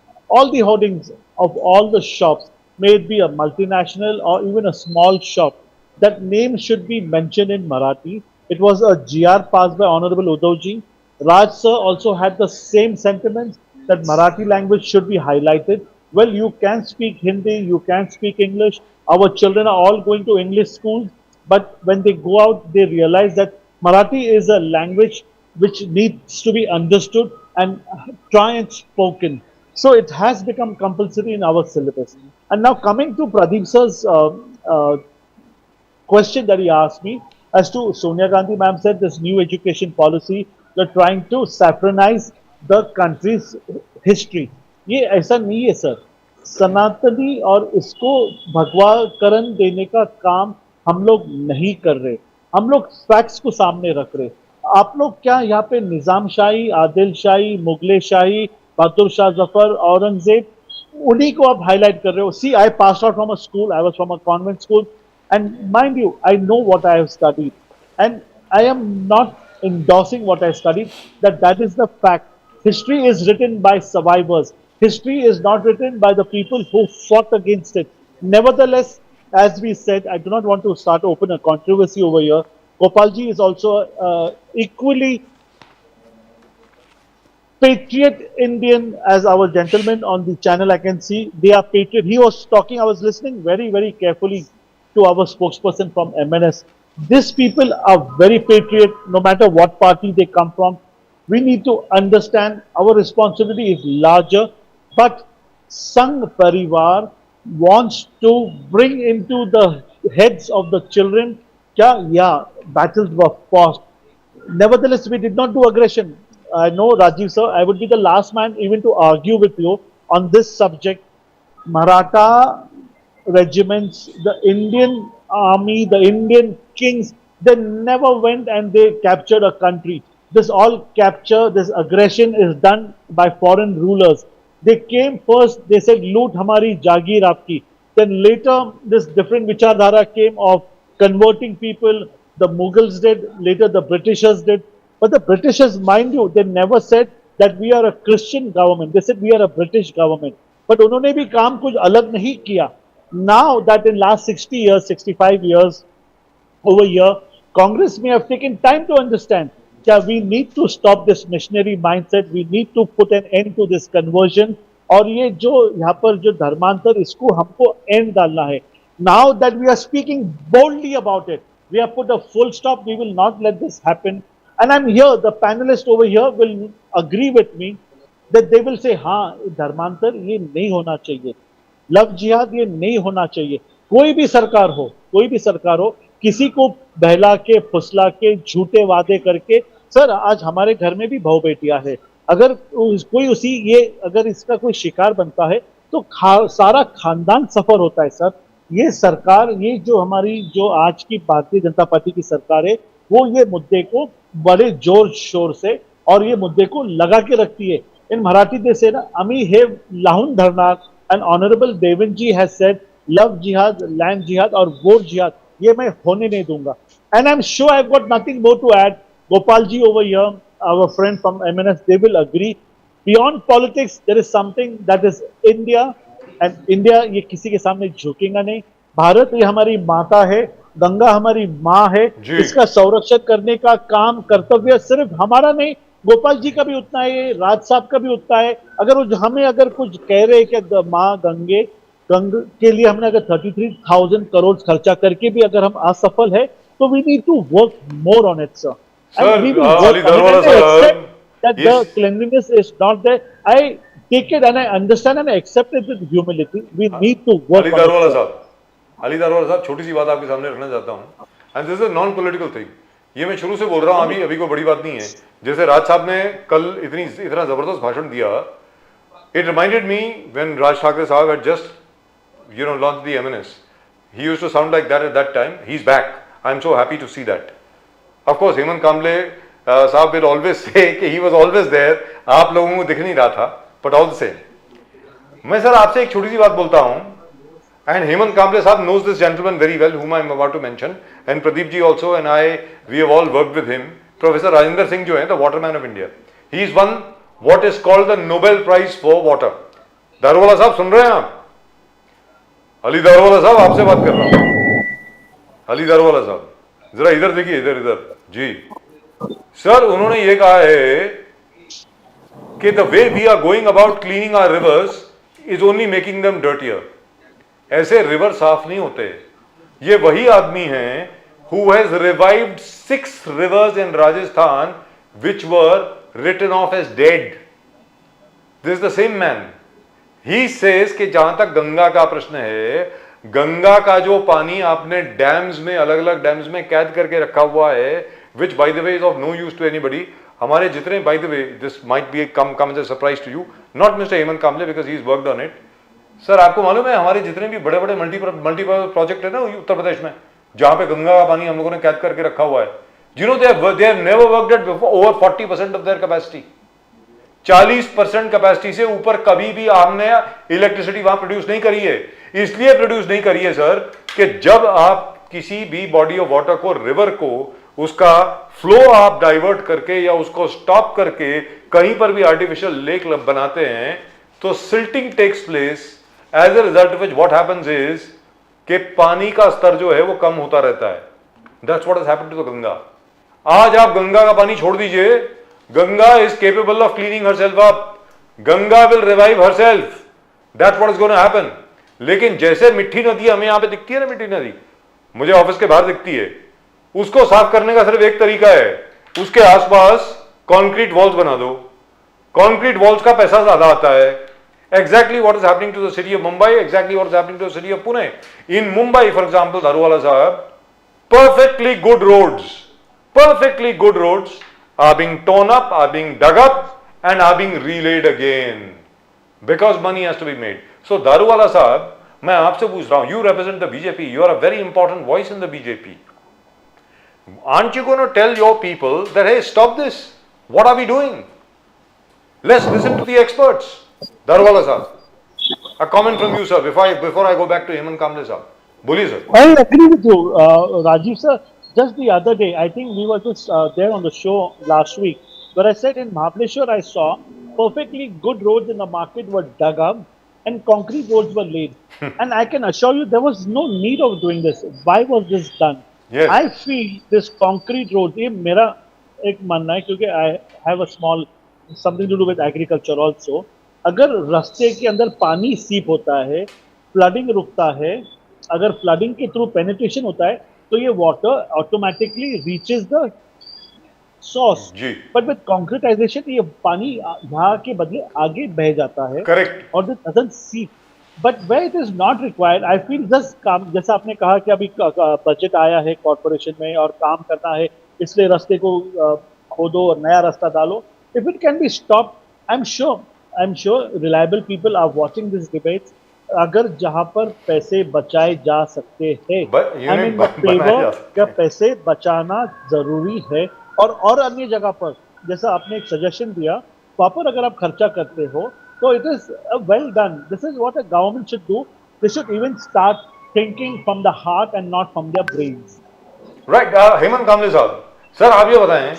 of all the shops, may it be a multinational or even a small shop, that name should be mentioned in Marathi. It was a GR passed by Honorable Uddhavji. Raj sir also had the same sentiments that Marathi language should be highlighted. Well, you can speak Hindi, you can speak English. Our children are all going to English schools, but when they go out, they realize that Marathi is a language which needs to be understood and try and spoken. So it has become compulsory in our syllabus. And now coming to Pradeep sir's question that he asked me as to Sonia Gandhi ma'am said this new education policy, they're trying to saffronize the country's history. ये ऐसा नहीं है sir. सनातनी और इसको भगवाकरण देने का काम हम लोग नहीं कर रहे। हम लोग फैक्ट्स को सामने रख रहे। आप लोग क्या यहाँ पे निजाम शाही, आदिल शाही, मुगले शाही, बहादुर शाह जफर, औरंगजेब, उन्हीं को आप हाईलाइट कर रहे हो। See, I pass out from a school, I was from a convent school, and mind you, I know what I have studied, and I am not endorsing what I studied, that is the fact. History is written by survivors. History is not written by the people who fought against it. Nevertheless, as we said, I do not want to start open a controversy over here. Gopalji is also equally patriot Indian as our gentlemen on the channel. I can see they are patriot. He was talking, I was listening very, very carefully to our spokesperson from MNS. These people are very patriot, no matter what party they come from. We need to understand our responsibility is larger, but Sangh Parivar wants to bring into the heads of the children, yeah, battles were fought. Nevertheless, we did not do aggression. I know, Rajiv sir, I would be the last man even to argue with you on this subject. Maratha regiments, the Indian army, the Indian kings, they never went and they captured a country. This all capture, this aggression is done by foreign rulers. They came first, they said, loot hamari jagir aapki. Then later, this different vichardhara came of converting people. The Mughals did, later the Britishers did. But the Britishers, mind you, they never said that we are a Christian government. They said we are a British government. But उन्होंने भी काम कुछ अलग नहीं किया. Now that in last 60 years, 65 years, over here, Congress may have taken time to understand that we need to stop this missionary mindset. We need to put an end to this conversion. और ये जो यहाँ पर जो धर्मांतर, इसको हमको end डालना है. Now that we are speaking boldly about it, we have put a full stop. We will not let this happen. And I'm here, the panelists over here will agree with me that they will say, हाँ, धर्मांतर ये नहीं होना चाहिए, love जिहाद ये नहीं होना चाहिए. कोई भी सरकार हो, किसी को बहला के, फुसला के, झूठे वादे करके. सर, आज हमारे घर में भी बहू बेटियां है. अगर कोई अगर इसका कोई शिकार बनता है तो सारा खानदान सफर होता है. सर, ये सरकार, ये जो हमारी जो आज की भारतीय जनता पार्टी की सरकार है, वो ये मुद्दे को बड़े जोर शोर से और ये मुद्दे को लगा के रखती है. इन मराठी दे से ना, आम्ही हे लावून धरणार. And honourable Devendra has said love jihad, land jihad और वोट जिहाद ये मैं होने नहीं दूंगा. And I am sure I have got nothing more to add. Gopal ji over here, our friend from MNS, they will agree. Beyond politics there is something that is India, and India ये किसी के सामने झुकेगा नहीं. भारत ये हमारी माता है, गंगा हमारी माँ है. इसका संरक्षण करने का काम, कर्तव्य सिर्फ हमारा नहीं, गोपाल जी का भी उतना है, राज साहब का भी उतना है. अगर हमें अगर कुछ कह रहे हैं कि माँ गंग के लिए हमने अगर 33,000 करोड़ खर्चा करके भी अगर हम असफल है, तो we need to work more on it sir. Ali Darwala sir, that the cleanliness is not there. I take it and I understand and I accept it with humility. We need to work Ali on Darwala it. साहब, अली दारवाला साहब, छोटी सी बात आपके सामने रखना चाहता हूँ. And this is non political thing. ये मैं शुरू से बोल रहा हूँ, अभी कोई बड़ी बात नहीं है. जैसे राज साहब ने कल इतना जबरदस्त भाषण दिया, it reminded me when Raj Thackeray sahab had just launch the MNS. He used to sound like that at that time. He is back. I am so happy to see that. Of course Hemant Kamle sahab will always say कि he was always there. आप लोगों को दिख नहीं रहा था, but all the same. मैं sir आपसे एक छोटी सी बात बोलता हूँ. And Hemant Kamble Sahab knows this gentleman very well, whom I am about to mention, and Pradeep ji also, and we have all worked with him. Professor Rajinder Singh jo hai, the waterman of India. He is won what is called the Nobel Prize for Water. दारोवाला साहब सुन रहे हैं आप? अली दारोवाला साहब आपसे बात कर रहा हूँ. अली दारोवाला साहब जरा इधर देखिए, इधर जी. सर, उन्होंने ये कहा है कि the way we are going about cleaning our rivers is only making them dirtier. ऐसे रिवर साफ नहीं होते. ये वही आदमी हैं who has revived 6 rivers in Rajasthan which were written off as dead. This is the same man. He says कि जहां तक गंगा का प्रश्न है, गंगा का जो पानी आपने डैम्स में, अलग अलग डैम्स में कैद करके रखा हुआ है, which by the way is of no use to anybody. हमारे जितने, by the way, this might be come as a surprise to you, not Mr. Hemant Kamble because he has worked on it. Sir आपको मालूम है हमारे जितने भी बड़े बड़े मल्टीपर्पज प्रोजेक्ट है ना उत्तर प्रदेश में, जहां पे गंगा का पानी हम लोगों ने कैद करके रखा हुआ है, जिन्होंने they have never worked eight over 40% of their capacity, 40% capacity से ऊपर कभी भी हमने इलेक्ट्रिसिटी वहां प्रोड्यूस नहीं करी है। इसलिए प्रोड्यूस नहीं करी है सर कि जब आप किसी भी बॉडी ऑफ वाटर को, रिवर को, उसका फ्लो आप डाइवर्ट करके या उसको स्टॉप करके कहीं पर भी आर्टिफिशियल लेक बनाते हैं तो silting takes place, as a result of which what happens is कि पानी का स्तर जो है वो कम होता रहता है। That's what has happened to the Ganga. आज आप गंगा का पानी छोड़ दीजिए, Ganga is capable of cleaning herself up, Ganga will revive herself, that's what is going to happen. लेकिन जैसे मिट्टी नदी हमें यहां पे दिखती है ना, मिट्टी नदी मुझे ऑफिस के बाहर दिखती है, उसको साफ करने का सिर्फ एक तरीका है, उसके आसपास कंक्रीट वॉल्स बना दो। कंक्रीट वॉल्स का पैसा ज्यादा आता है। Exactly what is happening to the city of Mumbai, exactly what is happening to the city of Pune. In Mumbai, for example, Daruwala Sahab, perfectly good roads are being torn up, are being dug up and are being relaid again because money has to be made. So Daruwala Sahab, मैं आपसे पूछ रहा हूं, you represent the BJP, you are a very important voice in the BJP. Aren't you going to tell your people that, hey, stop this? What are we doing? Let's listen to the experts. Daruwala Sahab, a comment from you, sir, before I go back to Hemant Kamble Sahab. Boliye, sir. I agree with you, Rajiv sir. Just the other day, I think we were just there on the show last week, where I said in Mahabaleshwar I saw perfectly good roads in the market were dug up and concrete roads were laid. And I can assure you there was no need of doing this. Why was this done? Yes. I feel this concrete road, ये मेरा एक मानना है क्योंकि I have a small something to do with agriculture also. अगर रास्ते के अंदर पानी सीप होता है, फ्लडिंग रुकता है, अगर फ्लडिंग के थ्रू पेनिट्रेशन होता है तो ये water automatically reaches the source. But with concretisation ये पानी यहाँ के बदले आगे बह जाता है। करेक्ट। और this doesn't seep. But where it is not required, I feel just calm, जैसा आपने कहा कि अभी बजट आया है कॉर्पोरेशन में और काम करना है, इसलिए रास्ते को खोदो और नया रास्ता डालो। If it can be stop, I am sure reliable people are watching this debates. अगर जहां पर पैसे बचाए जा सकते हैं, आई मीन क्या पैसे बचाना जरूरी है। और अन्य जगह पर जैसा आपने एक सजेशन दिया, वहां पर अगर आप खर्चा करते हो तो it is well done. This is what a government should do. They should even start thinking from the heart and not from their brains. Right. Hemant Kamle साहब, सर आप ये बताएं,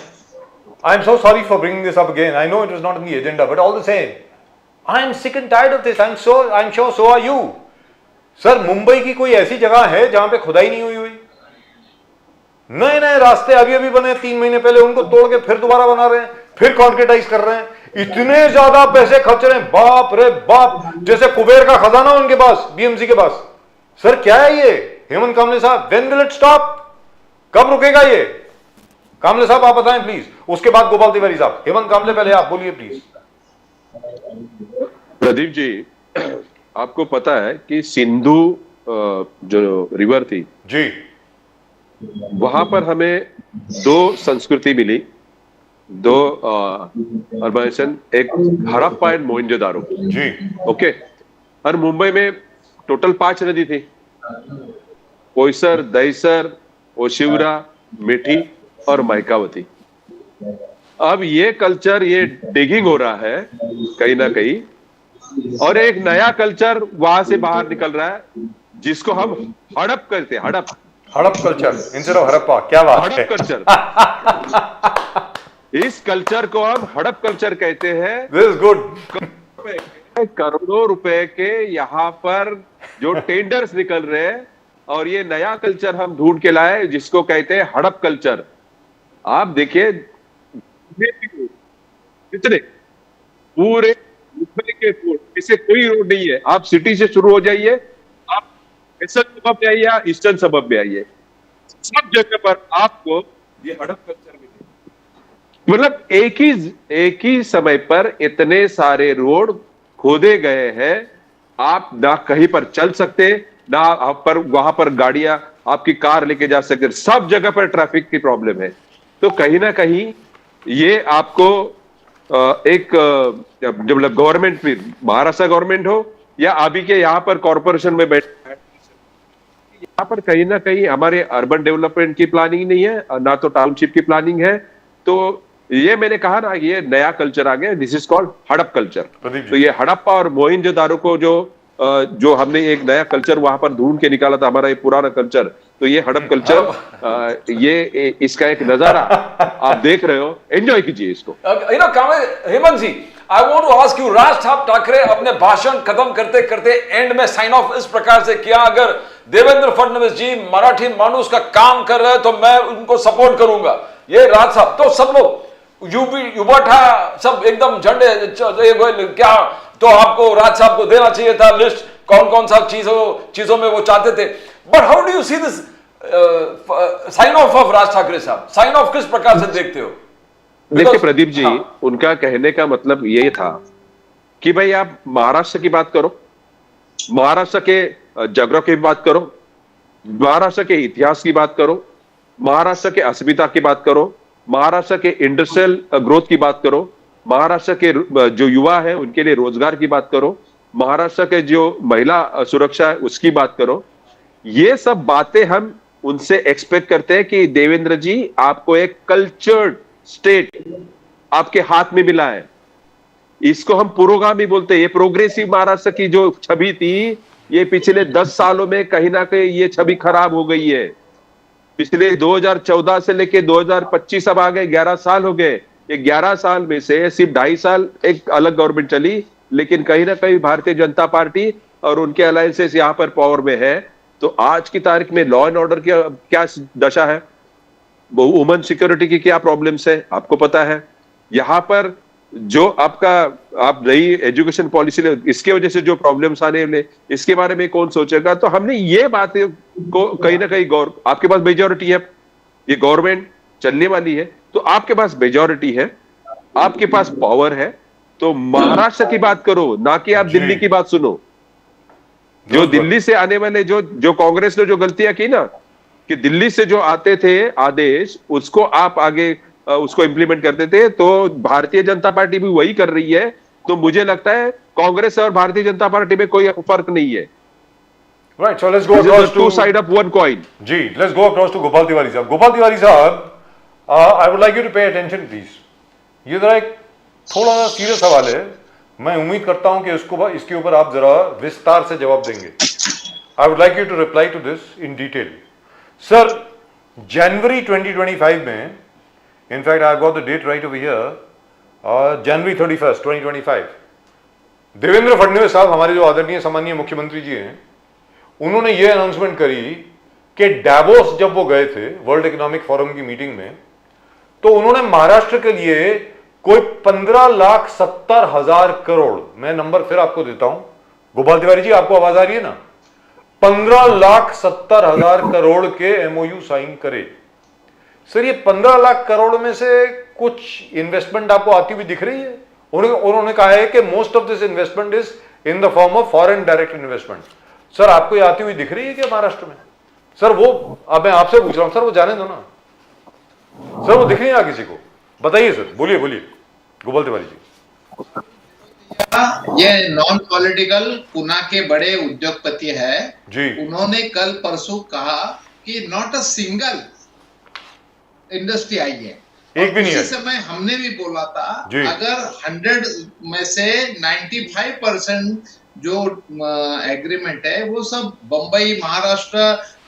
I am so sorry for bringing this up again, I know it was not in the agenda, but all the same I am sick and tired of this. I'm sure so are you. Sir Mumbai की कोई ऐसी जगह है जहां पे खुदाई नहीं हुई? नए नए रास्ते अभी अभी बने 3 महीने पहले, उनको तोड़ के फिर दोबारा बना रहे हैं, फिर कॉन्क्रीटाइज कर रहे हैं। इतने ज्यादा पैसे खर्च रहे हैं, बाप रे बाप, जैसे कुबेर का खजाना उनके पास, बीएमसी के पास। सर क्या है ये हेमंत कामले साहब? When will it stop? कब रुकेगा ये? कामले साहब आप बताएं प्लीज, उसके बाद गोपाल तिवारी साहब। हेमंत कामले पहले आप बोलिए प्लीज। प्रदीप जी, आपको पता है कि सिंधु जो रिवर थी जी, वहां पर हमें 2 संस्कृति मिली, 2 अर्बनाइजेशन, एक हड़प्पा एंड मोहनजोदारो जी। ओके। और मुंबई में टोटल 5 नदी थी, कोयसर, दहीसर, ओशिवरा, मिठी और मायकावती। अब ये कल्चर, ये डिगिंग हो रहा है कहीं ना कहीं, और एक नया कल्चर वहां से बाहर निकल रहा है जिसको हम हड़प कहते हैं। हड़प कल्चर इंस्टेड ऑफ हड़प्पा। क्या बात है? हड़प कल्चर। इस कल्चर को हम हड़प कल्चर कहते हैं। This is good. करोड़ों रुपए के यहाँ पर जो टेंडर्स निकल रहे हैं, और ये नया कल्चर हम ढूंढ के लाए जिसको कहते हैं हड़प कल्चर। आप देखिए कितने पूरे मुंबई के रोड, इसे कोई रोड नहीं है। आप सिटी से शुरू हो जाइए, आप वेस्टर्न सबब में आइए, ईस्टर्न सबब में आइए, सब जगह पर आपको ये हड़प कल्चर मिलेगा। मतलब एक ही समय पर इतने सारे रोड खोदे गए हैं, आप ना कहीं पर चल सकते, ना आप पर वहां पर गाड़ियां, आपकी कार लेके जा सकते, सब जगह पर ट्रैफिक की प्रॉब्लम है। तो कहीं ना कहीं ये आपको एक जब गवर्नमेंट भी, महाराष्ट्र गवर्नमेंट हो या अभी के यहाँ पर कॉरपोरेशन में बैठे हैं, यहाँ पर कहीं ना कहीं हमारे अर्बन डेवलपमेंट की प्लानिंग नहीं है, ना तो टाउनशिप की प्लानिंग है। तो ये मैंने कहा ना, ये नया कल्चर आ गया, दिस इज कॉल्ड हड़प कल्चर। प्रदीप जी। तो ये हड़प्पा और मोहिंजोदारो को जो हमने एक नया कल्चर वहां पर ढूंढ के निकाला था, हमारा ये पुराना कल्चर, तो ये हड़प कल्चर, ये इसका एक नजारा आप देख रहे हो, एंजॉय कीजिए इसको। Hemant ji, I want to ask you, Raj Thackeray अपने भाषण खत्म करते करते एंड में साइन ऑफ इस प्रकार से किया, अगर देवेंद्र फडणवीस जी मराठी मानुस का काम कर रहे हैं तो मैं उनको सपोर्ट करूंगा। ये राज साहब तो सब लोग युवाठा सब एकदम झंडे क्या, तो आपको राज साहब को देना चाहिए था लिस्ट, कौन कौन सा चीजों में वो चाहते थे। But how do you see this sign off Raj Thackeray साहब, साइन ऑफ किस प्रकार से देखते हो? देखिए प्रदीप जी, उनका कहने का मतलब ये था कि भाई आप महाराष्ट्र की बात करो, महाराष्ट्र के ज्योग्राफी की बात करो, महाराष्ट्र के इतिहास की बात करो, महाराष्ट्र के अस्मिता की बात करो, महाराष्ट्र के इंडस्ट्रियल ग्रोथ की बात करो, महाराष्ट्र के जो युवा है उनके लिए रोजगार की बात करो, महाराष्ट्र के जो महिला सुरक्षा है उसकी बात करो। ये सब बातें हम उनसे एक्सपेक्ट करते हैं कि देवेंद्र जी, आपको एक कल्चर्ड स्टेट आपके हाथ में मिला है, इसको हम पुरोगामी बोलते हैं। ये प्रोग्रेसिव महाराष्ट्र की जो छवि थी, ये पिछले 10 सालों में कहीं ना कहीं ये छवि खराब हो गई है। पिछले 2014 से लेके 2025 अब आ गए, 11 साल हो गए। ये 11 साल में से सिर्फ 2.5 साल एक अलग गवर्नमेंट चली, लेकिन कहीं ना कहीं भारतीय जनता पार्टी और उनके अलायंसेस यहां पर पावर में है। तो आज की तारीख में लॉ एंड ऑर्डर की क्या दशा है, वुमेन सिक्योरिटी की क्या प्रॉब्लम्स है आपको पता है। यहां पर जो आप नई एजुकेशन पॉलिसी ले, इसके वजह से जो प्रॉब्लम्स आने वाले, इसके बारे में कौन सोचेगा। तो हमने ये बातें को कहीं ना कहीं आपके पास मेजॉरिटी है, ये गवर्नमेंट चलने वाली है, तो आपके पास मेजॉरिटी है, आपके पास पावर है, तो महाराष्ट्र की बात करो, ना कि आप दिल्ली की बात सुनो। जो दिल्ली से आने वाले जो कांग्रेस ने जो गलतियां की ना, कि दिल्ली से जो आते थे आदेश, उसको आप आगे उसको इंप्लीमेंट करते थे, तो भारतीय जनता पार्टी भी वही कर रही है। तो मुझे लगता है कांग्रेस और भारतीय जनता पार्टी में कोई फर्क नहीं है। Right, so let's go across to two side of one coin. Ji, let's go across to Gopal Tiwari साहब। गोपाल तिवारी साहब, I would like you to pay attention please। ये जरा एक थोड़ा सा सीरियस सवाल है, मैं उम्मीद करता हूं कि इसके ऊपर आप जरा विस्तार से जवाब देंगे। I would like you to reply to this in detail। Sir, जनवरी 2025 में, in fact I've got the date right over here, January 31st, 2025, Devendra Fadnavis साहब, हमारे जो आदरणीय सम्मानीय मुख्यमंत्री जी हैं, उन्होंने ये अनाउंसमेंट करी कि डावोस जब वो गए थे वर्ल्ड इकोनॉमिक फोरम की मीटिंग में, तो उन्होंने महाराष्ट्र के लिए कोई 15,70,000 करोड़, मैं नंबर फिर आपको देता हूं, गोपाल तिवारी जी आपको आवाज आ रही है ना, 15,70,000 करोड़ के एमओयू साइन करे। सर, ये 15 लाख करोड़ में से कुछ इन्वेस्टमेंट आपको आती हुई दिख रही है? उन्होंने कहा है कि most of this investment is in the form of foreign direct investment. Sir, आपको ये आती हुई दिख रही है क्या महाराष्ट्र में? सर, वो अब मैं आपसे पूछ रहा हूं, सर वो जाने दो ना, सर वो दिख रही है किसी को? बताइए सर, बोलिए गोपाल तिवारी जी। ये नॉन पॉलिटिकल पुणे के बड़े उद्योगपति है जी, उन्होंने कल परसों कहा कि not a single industry I है, एक भी नहीं है। उसी समय हमने भी बोला था अगर 100 में से 95% जो एग्रीमेंट है वो सब बंबई महाराष्ट्र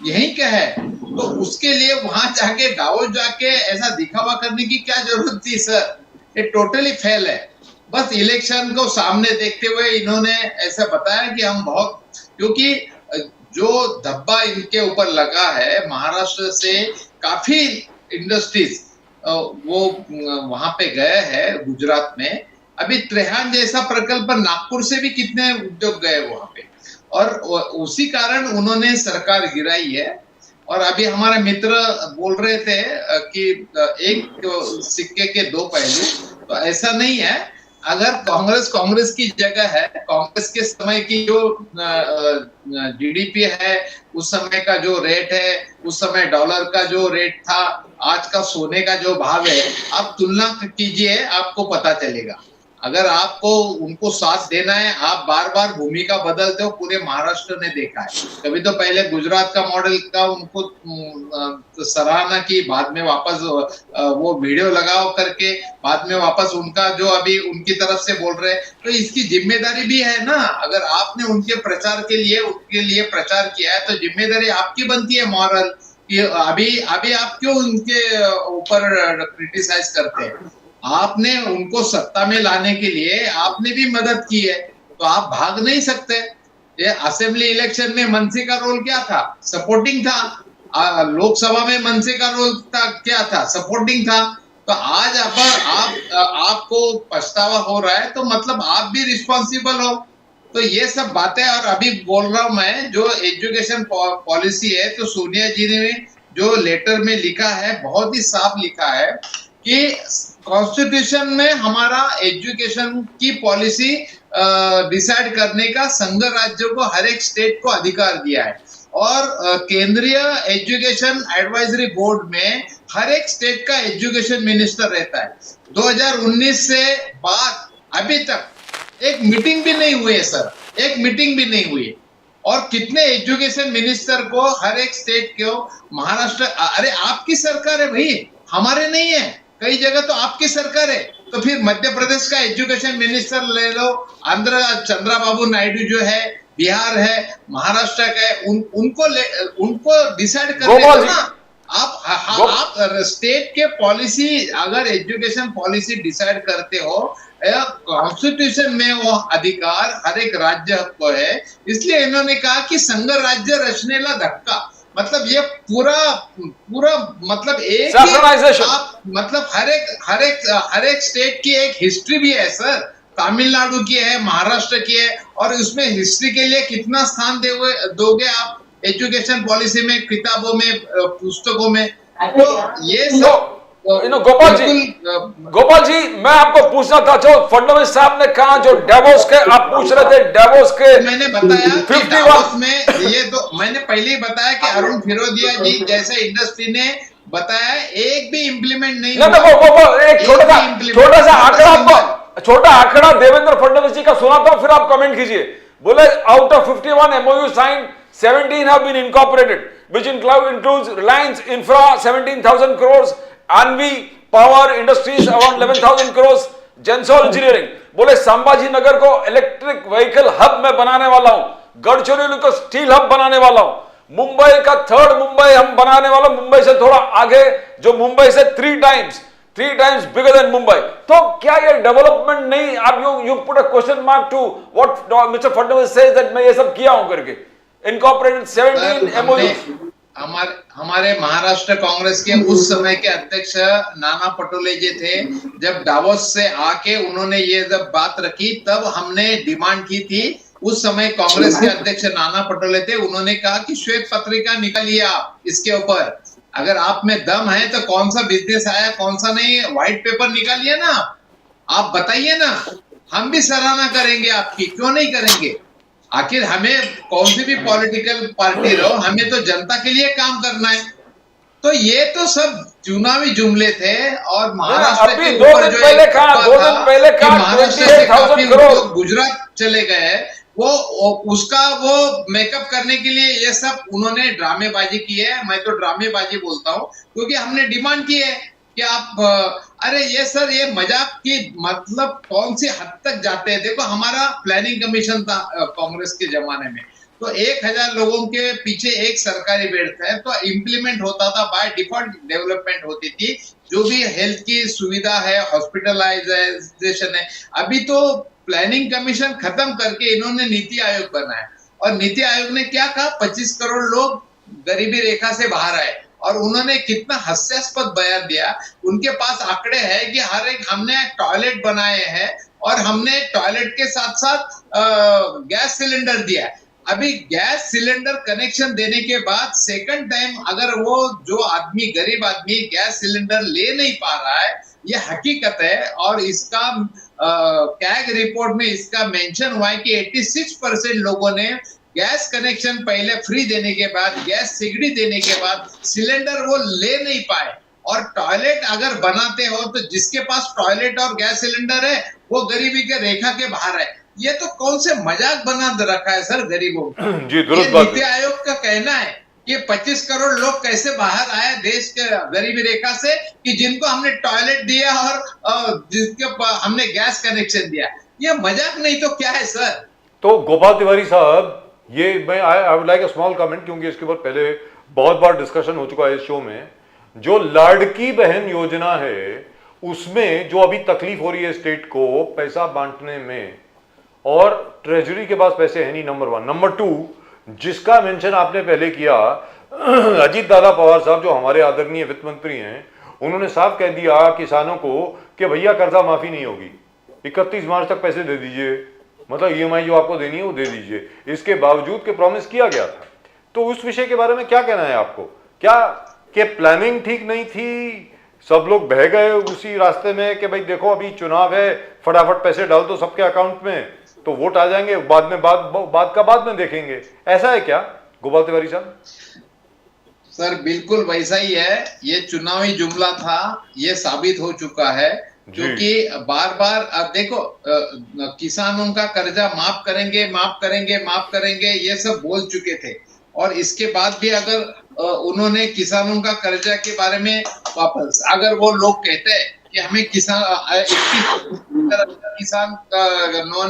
यहीं के है, तो उसके लिए वहां जाके डावोस जाके ऐसा दिखावा करने की क्या जरूरत थी सर? ये टोटली फेल है। बस इलेक्शन को सामने देखते हुए इन्होंने ऐसा बताया कि हम बहुत, क्योंकि जो धब्बा इनके ऊपर लगा है, महाराष्ट्र से काफी इंडस्ट्रीज वो वहां पे गए हैं गुजरात में। अभी त्रेहान जैसा प्रकल्प नागपुर से भी कितने उद्योग गए वहां पे, और उसी कारण उन्होंने सरकार गिराई है। और अभी हमारे मित्र बोल रहे थे कि एक सिक्के के दो पहलू, तो ऐसा नहीं है। अगर कांग्रेस की जगह है, कांग्रेस के समय की जो जीडीपी है, उस समय का जो रेट है, उस समय डॉलर का जो रेट था, आज का सोने का जो भाव है, आप तुलना कीजिए, आपको पता चलेगा। अगर आपको उनको साथ देना है, आप बार बार भूमिका बदलते हो, पूरे महाराष्ट्र ने देखा है। कभी तो पहले गुजरात का मॉडल का उनको सराहना की, बाद में वापस वो वीडियो लगाओ करके बाद में वापस उनका जो अभी उनकी तरफ से बोल रहे हैं, तो इसकी जिम्मेदारी भी है ना। अगर आपने उनके प्रचार के लिए प्रचार किया है तो जिम्मेदारी आपकी बनती है मॉरल कि अभी आप क्यों उनके ऊपर क्रिटिसाइज करते हैं। आपने उनको सत्ता में लाने के लिए आपने भी मदद की है, तो आप भाग नहीं सकते। ये असेंबली इलेक्शन में मनसे का रोल क्या था? सपोर्टिंग था। लोकसभा में मनसे का रोल था क्या था? सपोर्टिंग था। तो आज आपको पछतावा हो रहा है, तो मतलब आप भी रिस्पॉन्सिबल हो। तो ये सब बातें, और अभी बोल रहा हूं मैं, जो एजुकेशन पॉलिसी है, तो सोनिया जी ने जो लेटर में लिखा है बहुत ही साफ लिखा है कि कॉन्स्टिट्यूशन में हमारा एजुकेशन की पॉलिसी डिसाइड करने का संघ राज्यों को, हर एक स्टेट को अधिकार दिया है। और केंद्रीय एजुकेशन एडवाइजरी बोर्ड में हर एक स्टेट का एजुकेशन मिनिस्टर रहता है। 2019 से बाद अभी तक एक मीटिंग भी नहीं हुई है सर, एक मीटिंग भी नहीं हुई है। और कितने एजुकेशन मिनिस्टर को हर एक स्टेट को, महाराष्ट्र, अरे आपकी सरकार है भाई, हमारे नहीं है, कई जगह तो आपकी सरकार है। तो फिर मध्य प्रदेश का एजुकेशन मिनिस्टर ले लो, आंध्र चंद्रबाबू नायडू जो है, बिहार है, महाराष्ट्र का है, उनको डिसाइड करने दो ना। आप स्टेट के पॉलिसी, अगर एजुकेशन पॉलिसी डिसाइड करते हो, कॉन्स्टिट्यूशन में वो अधिकार हर एक राज्य को है। इसलिए इन्होंने कहा कि संघ राज्य रचनेला धक्का, मतलब ये पूरा मतलब एक आप, मतलब हर एक स्टेट की एक हिस्ट्री भी है सर। तमिलनाडु की है, महाराष्ट्र की है, और उसमें हिस्ट्री के लिए कितना स्थान दोगे आप एजुकेशन पॉलिसी में, किताबों में, पुस्तकों में। तो ये सब गोपाल जी मैं आपको पूछना था, जो फडणवीस साहब ने कहा, जो डेवोस के आप पूछ रहे थे, डेवोस के मैंने बताया 51 में, ये तो मैंने पहले ही बताया कि अरुण फिरोदिया जी जैसे इंडस्ट्री ने बताया, एक भी इम्प्लीमेंट नहीं हुआ। वो एक छोटा सा आंकड़ा आपको, छोटा आंकड़ा देवेंद्र फडणवीस जी का सुनाता हूं, फिर आप कमेंट कीजिए। बोले out of 51 MOU sign, 17 have been incorporated, which includes Reliance Infra 17,000 crores, Anvi Power Industries around 11,000 crores, Gensol Engineering। बोले संभाजी नगर को इलेक्ट्रिक व्हीकल हब में बनाने वाला हूं, गडचिरोली को स्टील हब बनाने वाला हूं, मुंबई का 3rd मुंबई हम बनाने वाला, मुंबई से थोड़ा आगे, जो मुंबई से 3 times bigger than Mumbai। तो क्या ये डेवलपमेंट नहीं? आप you put a question mark to what Mr. Fadnavis says that मैं ये सब किया हूं करके। Incorporated 17 MOU। हमारे महाराष्ट्र कांग्रेस के उस समय के अध्यक्ष नाना पटोले जी थे, जब डावोस से आके उन्होंने ये जब बात रखी, तब हमने डिमांड की थी। उस समय कांग्रेस के अध्यक्ष नाना पटोले थे, उन्होंने कहा कि श्वेत पत्रिका निकालिए आप इसके ऊपर, अगर आप में दम है तो कौन सा बिजनेस आया कौन सा नहीं, व्हाइट पेपर निकालिए ना, आप बताइए ना, हम भी सराहना करेंगे आपकी, क्यों नहीं करेंगे। आखिर हमें कौन सी भी पॉलिटिकल पार्टी रहो, हमें तो जनता के लिए काम करना है। तो ये तो सब चुनावी जुमले थे। और महाराष्ट्र के ऊपर जो महाराष्ट्र से काफी गुजरात चले गए, वो उसका वो मेकअप करने के लिए ये सब उन्होंने ड्रामेबाजी की है। मैं तो ड्रामेबाजी बोलता हूँ, क्योंकि हमने डिमांड की है कि आप, अरे ये सर, ये मजाक की मतलब कौन सी हद तक जाते हैं। देखो, हमारा प्लानिंग कमीशन था कांग्रेस के जमाने में, तो 1000 लोगों के पीछे एक सरकारी बेड था, तो इम्प्लीमेंट होता था, बाय डिफॉल्ट डेवलपमेंट होती थी, जो भी हेल्थ की सुविधा है, हॉस्पिटलाइजेशन है। अभी तो प्लानिंग कमीशन खत्म करके इन्होंने नीति आयोग बनाया, और नीति आयोग ने क्या कहा, 25 करोड़ लोग गरीबी रेखा से बाहर आए, और उन्होंने कितना हास्यास्पद बयान दिया। उनके पास आंकड़े हैं कि हर एक, हमने टॉयलेट बनाए हैं, और हमने टॉयलेट के साथ साथ गैस सिलेंडर दिया है। अभी गैस सिलेंडर कनेक्शन देने के बाद सेकंड टाइम अगर वो जो आदमी, गरीब आदमी गैस सिलेंडर ले नहीं पा रहा है, ये हकीकत है। और इसका कैग रिपोर्ट में इसका मेंशन हुआ है कि 86% लोगों ने गैस कनेक्शन पहले फ्री देने के बाद, गैस सिगड़ी देने के बाद सिलेंडर वो ले नहीं पाए। और टॉयलेट अगर बनाते हो तो जिसके पास टॉयलेट और गैस सिलेंडर है वो गरीबी के रेखा के बाहर है। ये तो कौन से मजाक बना रखा है सर गरीबों का। जी, दुरुस्त ये बात है। नीति आयोग का कहना है कि 25 करोड़ लोग कैसे बाहर आए देश के गरीबी रेखा से, कि जिनको हमने टॉयलेट दिया और जिसके हमने गैस कनेक्शन दिया। ये मजाक नहीं तो क्या है सर। तो गोपाल तिवारी साहब, ये मैं I would like a small comment, क्योंकि इसके ऊपर पहले बहुत बार डिस्कशन हो चुका है इस शो में। जो लाड़की बहन योजना है उसमें जो अभी तकलीफ हो रही है स्टेट को पैसा बांटने में, और ट्रेजरी के पास पैसे है नहीं, नंबर 1। नंबर 2, जिसका मेंशन आपने पहले किया, अजीत दादा पवार साहब जो हमारे आदरणीय वित्त मंत्री हैं, उन्होंने साफ कह दिया किसानों को कि भैया कर्जा माफी नहीं होगी, 31 मार्च तक पैसे दे दीजिए, मतलब ईएमआई जो आपको देनी है वो दे दीजिए। इसके बावजूद के प्रॉमिस किया गया था। तो उस विषय के बारे में क्या कहना है आपको? क्या कि प्लानिंग ठीक नहीं थी, सब लोग बह गए उसी रास्ते में कि भाई देखो अभी चुनाव है, फटाफट पैसे डाल दो सबके अकाउंट में तो वोट आ जाएंगे, बाद में देखेंगे, ऐसा है क्या गोपाल तिवारी साहब? सर बिल्कुल वैसा ही है। ये चुनावी जुमला था, ये साबित हो चुका है। क्योंकि बार बार अब देखो किसानों का कर्जा माफ करेंगे, माफ करेंगे, माफ करेंगे, ये सब बोल चुके थे। और इसके बाद भी अगर उन्होंने किसानों का कर्जा के बारे में वापस, अगर वो लोग कहते हैं कि हमें किसान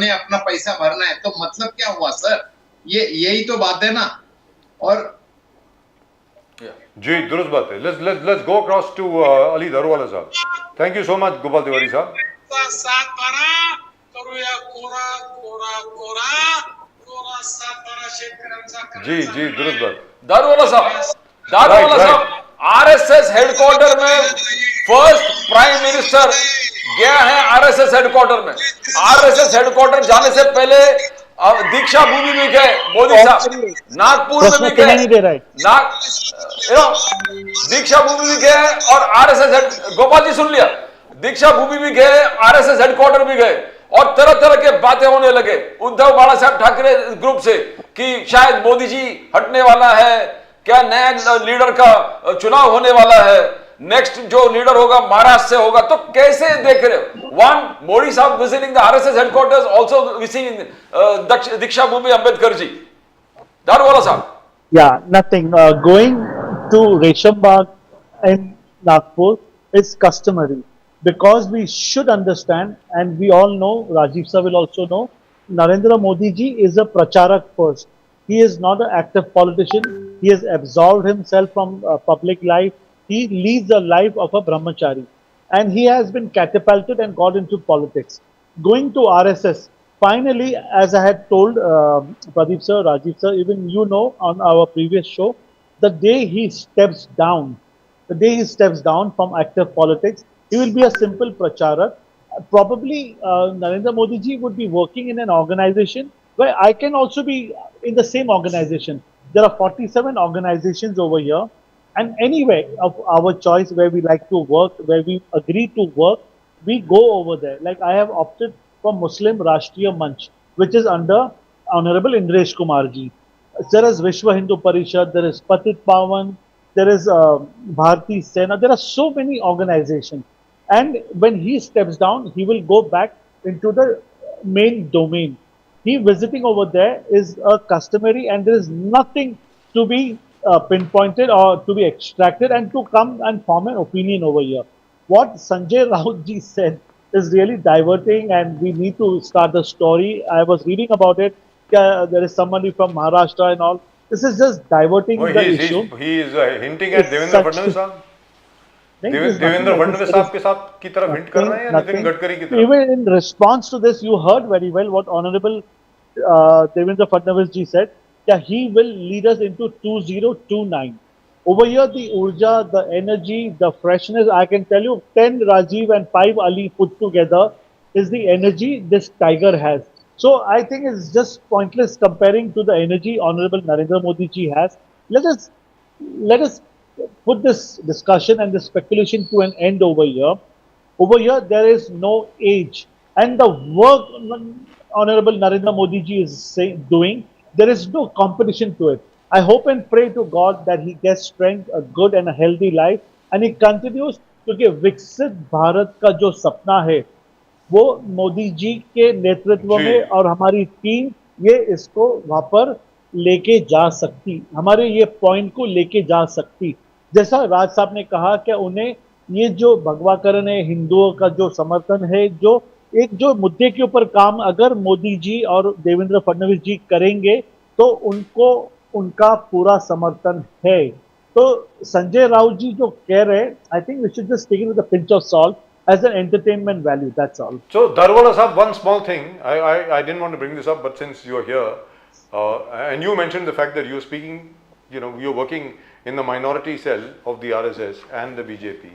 ने अपना पैसा भरना है, तो मतलब क्या हुआ सर? ये यही तो बात है ना। और जी दुरुस्त बात है। Let's go across to Ali Daruwala साहब। Thank you so much Gopal Tiwari साहब। 7-12 करूया कोरा कोरा कोरा कोरा 7-12 शेतकऱ्यांचा जी दुरुस्त बात। दारूवाला साहब, आरएसएस हेडक्वार्टर में फर्स्ट प्राइम मिनिस्टर गया है आरएसएस हेडक्वार्टर में। आरएसएस हेडक्वार्टर जाने से पहले दीक्षा भूमि में गए मोदी साहब, नागपुर में भी गए, दीक्षा भूमि भी गए और आरएसएस, गोपाल जी सुन लिया, दीक्षा भूमि भी गए, आरएसएस हेडक्वार्टर भी गए और तरह तरह के बातें होने लगे उद्धव बाला साहब ठाकरे ग्रुप से कि शायद मोदी जी हटने वाला है, क्या नया लीडर का चुनाव होने वाला है, नेक्स्ट जो लीडर होगा महाराष्ट्र से होगा। तो कैसे देख रहे हो? वन, मोदी साहब visiting the RSS headquarters, also visiting Diksha Bhoomi Ambedkar ji. Daruwala साहब। Yeah, nothing. Going to Resham Bagh in Nagpur is customary because we should understand, and we all know, Rajiv sir will also know, Narendra Modi ji is a pracharak first. He is not an active politician. He has absolved himself from public life. He leads a life of a brahmachari, and he has been catapulted and got into politics. Going to RSS, finally, as I had told Pradeep sir, Rajiv sir, even you know on our previous show, the day he steps down from active politics, he will be a simple pracharak. Probably Narendra Modi ji would be working in an organization where I can also be in the same organization. There are 47 organizations over here, and anyway of our choice where we like to work, where we agree to work, we go over there. Like I have opted for Muslim Rashtriya Manch, which is under Honorable Indresh Kumar ji. There is Vishwa Hindu Parishad, there is Patit Pawan, there is Bharati Sena. There are so many organizations. And when he steps down, he will go back into the main domain. He visiting over there is a customary, and there is nothing to be pinpointed or to be extracted and to come and form an opinion over here. What Sanjay Raut ji said is really diverting, and we need to start the story. I was reading about it. There is somebody from Maharashtra and all. This is just diverting the issue. He is hinting at Devendra Fadnavis साहब। देवेंद्र फडणवीस साहब के साथ की तरफ hint कर रहे हैं या नितिन गडकरी की तरफ? Even in response to this, you heard very well what Honorable Devendra Fadnavis ji said, that he will lead us into 2029. Over here, the urja, the energy, the freshness, I can tell you, 10 Rajiv and 5 Ali put together is the energy this tiger has. So I think it's just pointless comparing to the energy Honorable Narendra Modi ji has. Let us put this discussion and this speculation to an end over here. Over here, there is no age. And the work Honorable Narendra Modi ji is doing, there is no competition to it. I hope and pray to God that he gets strength, a good and a healthy life, and he continues, क्योंकि विकसित भारत का जो सपना है वो मोदी जी के नेतृत्व जी। में और हमारी टीम ये इसको वहां पर लेके जा सकती, हमारे ये पॉइंट को लेके जा सकती। जैसा राज साहब ने कहा कि उन्हें ये जो भगवाकरण है, हिंदुओं का जो समर्थन है, जो एक जो मुद्दे के ऊपर काम अगर मोदी जी और देवेंद्र फडणवीस जी करेंगे तो उनको उनका पूरा समर्थन है। तो संजय राउत जी जो कह रहे हैं, I think we should just take it with a pinch of salt as an entertainment value, that's all. So, Darwala Sahab, one small thing, I didn't want to bring this up, but since you are here, and you mentioned the fact that you're speaking, you're working in the minority cell of the RSS and the BJP.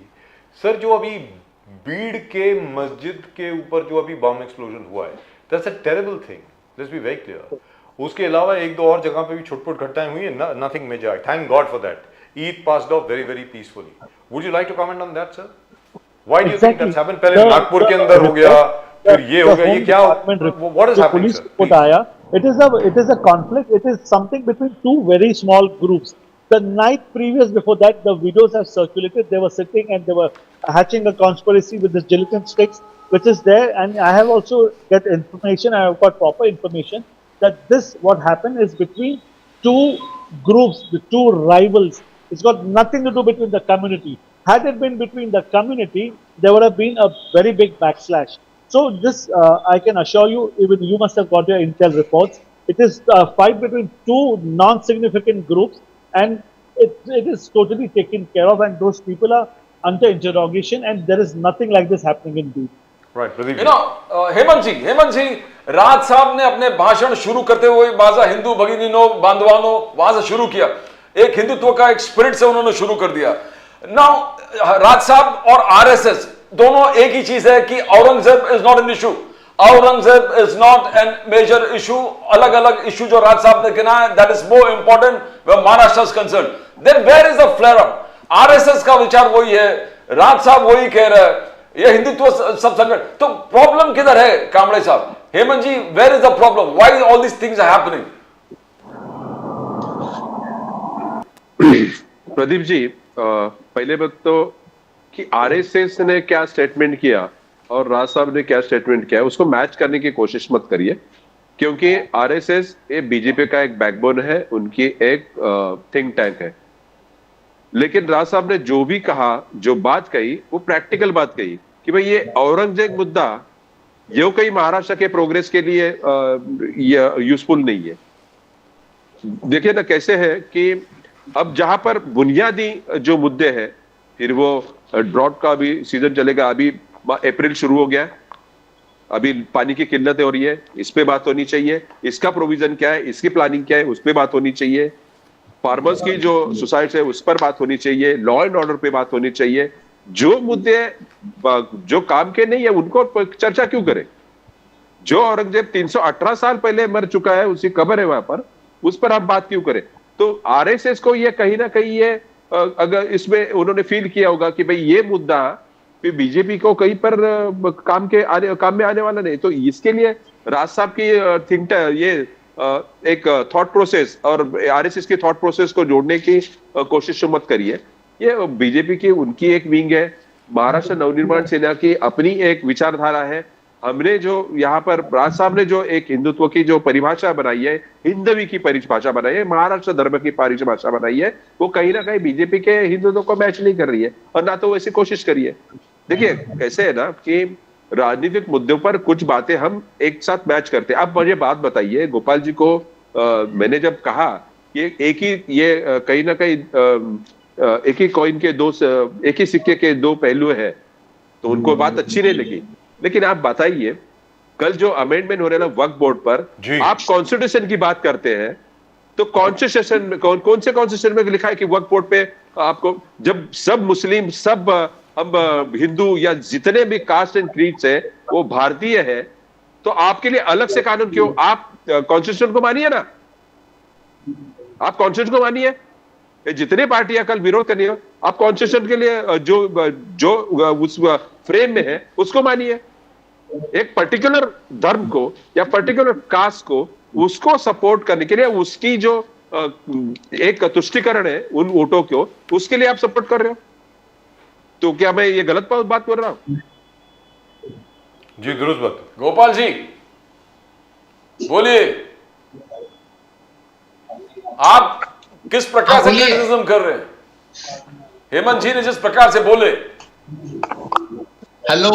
Sir, जो अभी बीड़ के मस्जिद के ऊपर जो अभी बम explosion हुआ है, that's a terrible thing. Let's be very clear. उसके अलावा एक दो और जगह पे भी छुटपुट घटनाएं हुई है, nothing major. Thank God for that. Eid passed off very, very peacefully. Would you like to comment on that, sir? Why do you think that's happened? पहले नागपुर के अंदर हो गया, फिर ये हो गया, ये क्या? What is happening, sir? Put आया, it is a conflict. It is something between two very small groups. The night previous, before that, the videos have circulated. They were sitting and they were hatching a conspiracy with this gelatin sticks, which is there. And I have also got information. I have got proper information that this what happened is between two groups, the two rivals. It's got nothing to do between the community. Had it been between the community, there would have been a very big backslash. So this, I can assure you, even you must have got your intel reports. It is a fight between two non-significant groups, and it is totally taken care of. And those people are under interrogation, and there is nothing like this happening in Beed. Right, Pradeep. Hemant जी, राज साहब ने अपने भाषण शुरू करते हुए माझा हिंदू भगिनीनो बांधवानो वहां से शुरू किया, एक हिंदुत्व का एक स्पिरिट से उन्होंने शुरू कर दिया। नाउ राज साहब और आरएसएस दोनों एक ही चीज है कि Aurangzeb is not an issue, Aurangzeb is not a major issue. अलग अलग इशू जो राज साहब ने कहना है, that is more important when Maharashtra is concern. Then where is the flare up? RSS का विचार वही है, राज साहब वही कह रहे हैं, ये हिंदुत्व सब संगठन। तो प्रॉब्लम किधर है कामड़े साहब? Hemant ji, where is the problem? Why all these things are happening? Pradeep ji, पहले बात तो कि आरएसएस ने क्या स्टेटमेंट किया और राज साहब ने क्या स्टेटमेंट किया, उसको मैच करने की कोशिश मत करिए, क्योंकि आरएसएस ये बीजेपी का एक बैकबोन है, उनकी एक थिंक टैंक है। लेकिन राज साहब ने जो भी कहा, जो बात कही, वो प्रैक्टिकल बात कही कि भाई ये औरंगजेब मुद्दा ये कहीं महाराष्ट्र के प्रोग्रेस के लिए यूजफुल नहीं है। देखिए ना कैसे है कि अब जहां पर बुनियादी जो मुद्दे हैं, फिर वो ड्रॉट का भी सीजन चलेगा, अभी अप्रैल शुरू हो गया, अभी पानी की किल्लतें हो रही है, इस पे बात होनी चाहिए, इसका प्रोविजन क्या है, इसकी प्लानिंग क्या है, उस पे बात होनी चाहिए, फार्मर्स की जो सुसाइड्स है उस पर बात होनी चाहिए, लॉ एंड ऑर्डर पे बात होनी चाहिए। जो मुद्दे जो काम के नहीं है उनको चर्चा क्यों करें? जो औरंगजेब 318 साल पहले मर चुका है, उसकी कब्र है वहां पर, उस पर आप बात क्यों करें? तो आरएसएस को ये कहीं ना कहीं ये अगर इसमें उन्होंने फील किया होगा कि भाई ये मुद्दा बीजेपी को कहीं पर काम में आने वाला नहीं, तो इसके लिए राज साहब की थिंक ये एक थॉट प्रोसेस और आरएसएस के थॉट प्रोसेस को जोड़ने की कोशिश मत करिए। ये बीजेपी की उनकी एक विंग है, महाराष्ट्र नवनिर्माण सेना की अपनी एक विचारधारा है। हमने जो यहाँ पर राज साहब ने जो एक हिंदुत्व की जो परिभाषा बनाई है, हिंदवी की परिभाषा बनाई है, महाराष्ट्र धर्म की परिभाषा बनाई है, वो कहीं ना कहीं बीजेपी के हिंदुत्व को मैच नहीं कर रही है और ना तो वैसी कोशिश करी है। देखिए कैसे है ना कि राजनीतिक मुद्दों पर कुछ बातें हम एक साथ मैच करते हैं। अब मुझे बात बताइए, गोपाल जी को मैंने जब कहा कि एक ही ये कहीं ना कहीं एक ही कॉइन के एक ही सिक्के के दो पहलू है, तो उनको बात अच्छी नहीं लगी। लेकिन आप बताइए, कल जो अमेंडमेंट हो रहा है ना वक्फ बोर्ड पर, आप कॉन्स्टिट्यूशन की बात करते हैं, तो कॉन्स्टिट्यूशन कौन से कॉन्स्टिट्यूशन में लिखा है कि वक्फ बोर्ड पे आपको, जब सब मुस्लिम, सब हम हिंदू या जितने भी कास्ट एंड क्रीड्स है वो भारतीय है, तो आपके लिए अलग से कानून क्यों? आप कॉन्स्टिट्यूशन को मानिए ना, आप कॉन्स्टिट्यूशन को मानिए। जितने पार्टियां कल विरोध करनी हो, आप कॉन्स्टिट्यूशन के लिए जो उस फ्रेम में है उसको मानिए। एक पर्टिकुलर धर्म को या पर्टिकुलर कास्ट को उसको सपोर्ट करने के लिए उसकी जो एक तुष्टिकरण है उन वोटों को, उसके लिए आप सपोर्ट कर रहे हो। तो क्या मैं ये गलत बात कर रहा हूं? जी दुरुस्त बात। गोपाल जी बोलिए, आप किस प्रकार से बोलिए। क्रिटिसिज्म कर रहे हैं? हेमंत जी ने जिस प्रकार से बोले, हेलो,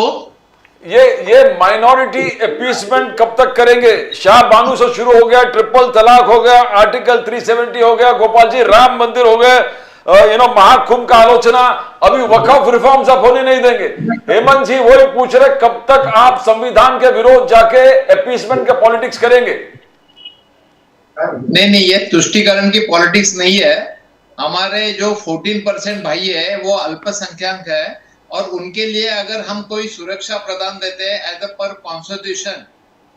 ये माइनॉरिटी अपीसमेंट कब तक करेंगे? शाह बानू से शुरू हो गया, ट्रिपल तलाक हो गया, आर्टिकल 370 हो गया, गोपाल जी राम मंदिर हो गए, महाकुंभ का आलोचना, अभी वक्फ रिफॉर्म्स आप होने नहीं देंगे। हेमंत जी वही पूछ रहे, कब तक आप संविधान के विरोध जाके अपीसमेंट के पॉलिटिक्स करेंगे? नहीं, ये तुष्टीकरण की पॉलिटिक्स नहीं है। हमारे जो 14% भाई है वो अल्पसंख्यक है, और उनके लिए अगर हम कोई सुरक्षा प्रदान देते हैं एज पर कॉन्स्टिट्यूशन,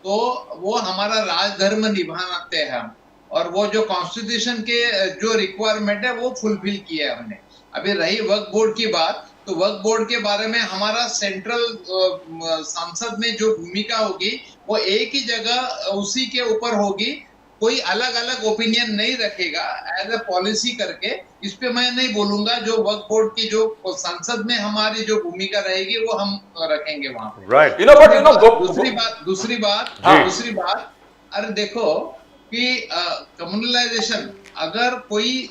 तो वो हमारा राजधर्म निभाते हैं हम, और वो जो कॉन्स्टिट्यूशन के जो रिक्वायरमेंट है वो फुलफिल किया है हमने। अभी रही वक्फ बोर्ड की बात, तो वक्फ बोर्ड के बारे में हमारा सेंट्रल संसद में जो भूमिका होगी वो एक ही जगह उसी के ऊपर होगी, कोई अलग अलग ओपिनियन नहीं रखेगा एज ए पॉलिसी करके। इस पे मैं नहीं बोलूंगा, जो वक्फ बोर्ड की जो संसद में हमारी जो भूमिका रहेगी वो हम रखेंगे वहां पे। राइट। दूसरी बात, अरे देखो कि कम्युनलाइजेशन अगर कोई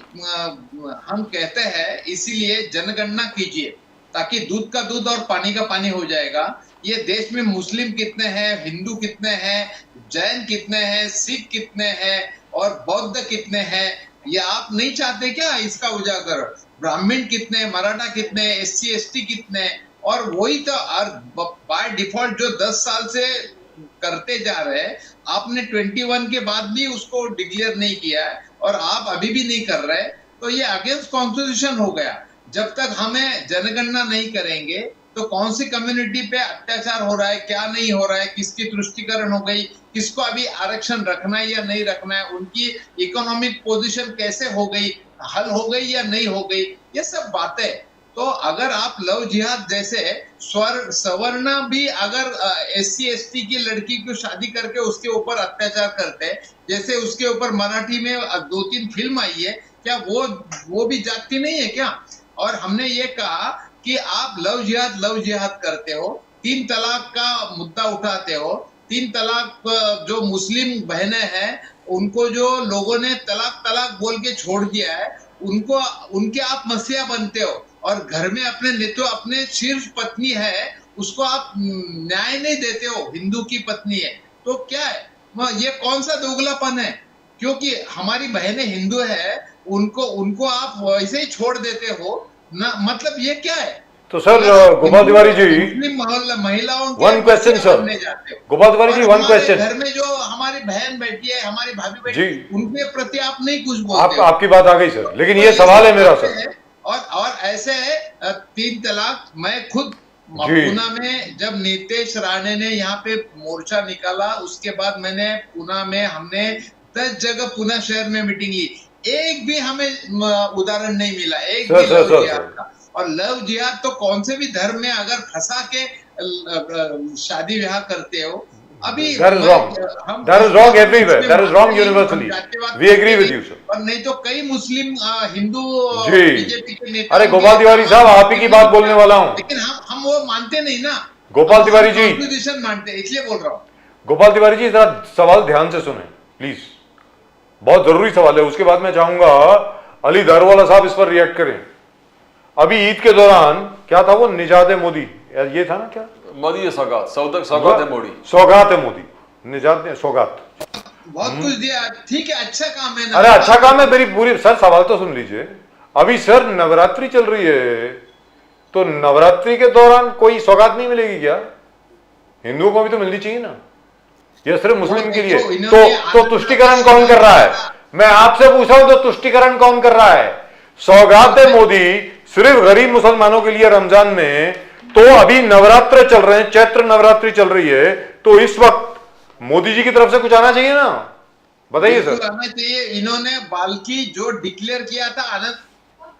हम कहते हैं इसीलिए जनगणना कीजिए ताकि दूध का दूध और पानी का पानी हो जाएगा। ये देश में मुस्लिम कितने हैं, हिंदू कितने हैं, जैन कितने हैं, सिख कितने हैं और बौद्ध कितने हैं, ये आप नहीं चाहते क्या इसका उजागर? ब्राह्मण कितने, मराठा कितने, SC ST कितने? और वही तो बाय डिफॉल्ट जो 10 साल से करते जा रहे हैं, आपने 21 के बाद भी उसको डिक्लेयर नहीं किया है और आप अभी भी नहीं कर रहे, तो ये अगेंस्ट कॉन्स्टिट्यूशन हो गया। जब तक हमें जनगणना नहीं करेंगे तो कौन सी कम्युनिटी पे अत्याचार हो रहा है, क्या नहीं हो रहा है, किसकी तुष्टीकरण हो गई, किसको अभी आरक्षण रखना है या नहीं रखना है, उनकी इकोनॉमिक पोजीशन कैसे हो गई, हल हो गई या नहीं हो गई, ये सब बातें। तो अगर आप लव जिहाद जैसे सवर्ण भी अगर SC ST की लड़की को शादी करके उसके ऊपर अत्याचार करते, जैसे उसके ऊपर मराठी में 2-3 फिल्म आई है, क्या वो भी जाति नहीं है क्या? और हमने ये कहा कि आप लव जिहाद करते हो, 3 तलाक का मुद्दा उठाते हो, 3 तलाक जो मुस्लिम बहनें हैं उनको जो लोगों ने तलाक बोल के छोड़ दिया है, उनके आप मसीहा बनते हो, और घर में अपने शीर्ष पत्नी है उसको आप न्याय नहीं देते हो, हिंदू की पत्नी है, तो क्या है ये कौन सा दोगलापन है? क्योंकि हमारी बहनें हिंदू है उनको आप वैसे ही छोड़ देते हो ना, मतलब ये क्या है? तो सर गोपाल तिवारी जी, महिलाओं one question sir, Gopal Tiwari ji one question. घर में जो हमारी बहन बैठी है, हमारी भाभी बैठी है, उनके प्रति आप नहीं कुछ बोलते। आपकी बात आ गई सर, लेकिन ये सवाल है मेरा सर। और ऐसे 3 तलाक, मैं खुद पुणे में जब नीतीश राणे ने यहाँ पे मोर्चा निकाला, उसके बाद मैंने पुणे में हमने 10 जगह पुणे शहर में मीटिंग ली, एक भी हमें उदाहरण नहीं मिला, एक भी लव जिहाद का। और लव जिहाद तो कौन से भी धर्म में अगर फंसा के शादी ब्याह करते हो, अभी that is wrong everywhere, that is wrong universally, we agree with you sir। और नहीं तो कई मुस्लिम हिंदू बीजेपी के नेता, अरे गोपाल तिवारी साहब आप ही की बात बोलने वाला हूँ, लेकिन हम वो मानते नहीं ना। गोपाल तिवारी जी कॉन्स्टिट्यूशन मानते, इसलिए बोल रहा हूँ। गोपाल तिवारी जी जरा सवाल ध्यान से सुने प्लीज, बहुत जरूरी सवाल है, उसके बाद मैं चाहूंगा अली दारवाला साहब इस पर रिएक्ट करें। अभी ईद के दौरान क्या था वो निजात मोदी, ये था ना क्या, मोदी सौगात है मोदी, सौगात है मोदी, निजात ने सौगात, बहुत कुछ दिया, ठीक है, अच्छा काम है ना। अरे अच्छा काम है, मेरी पूरी सर सवाल तो सुन लीजिए। अभी सर नवरात्रि चल रही है, तो नवरात्रि के दौरान कोई सौगात नहीं मिलेगी क्या? हिंदुओं को भी तो मिलनी चाहिए ना, ये सिर्फ मुस्लिम के लिए। तो तुष्टीकरण कौन कर रहा है? मैं आपसे पूछा हूं, तो तुष्टीकरण कौन कर रहा है? सौगात मोदी सिर्फ गरीब मुसलमानों के लिए रमजान में, तो अभी नवरात्र चल रहे हैं, चैत्र नवरात्रि चल रही है, तो इस वक्त मोदी जी की तरफ से कुछ आना चाहिए ना, बताइए सर। आना चाहिए। इन्होंने बाल्की जो डिक्लेयर किया था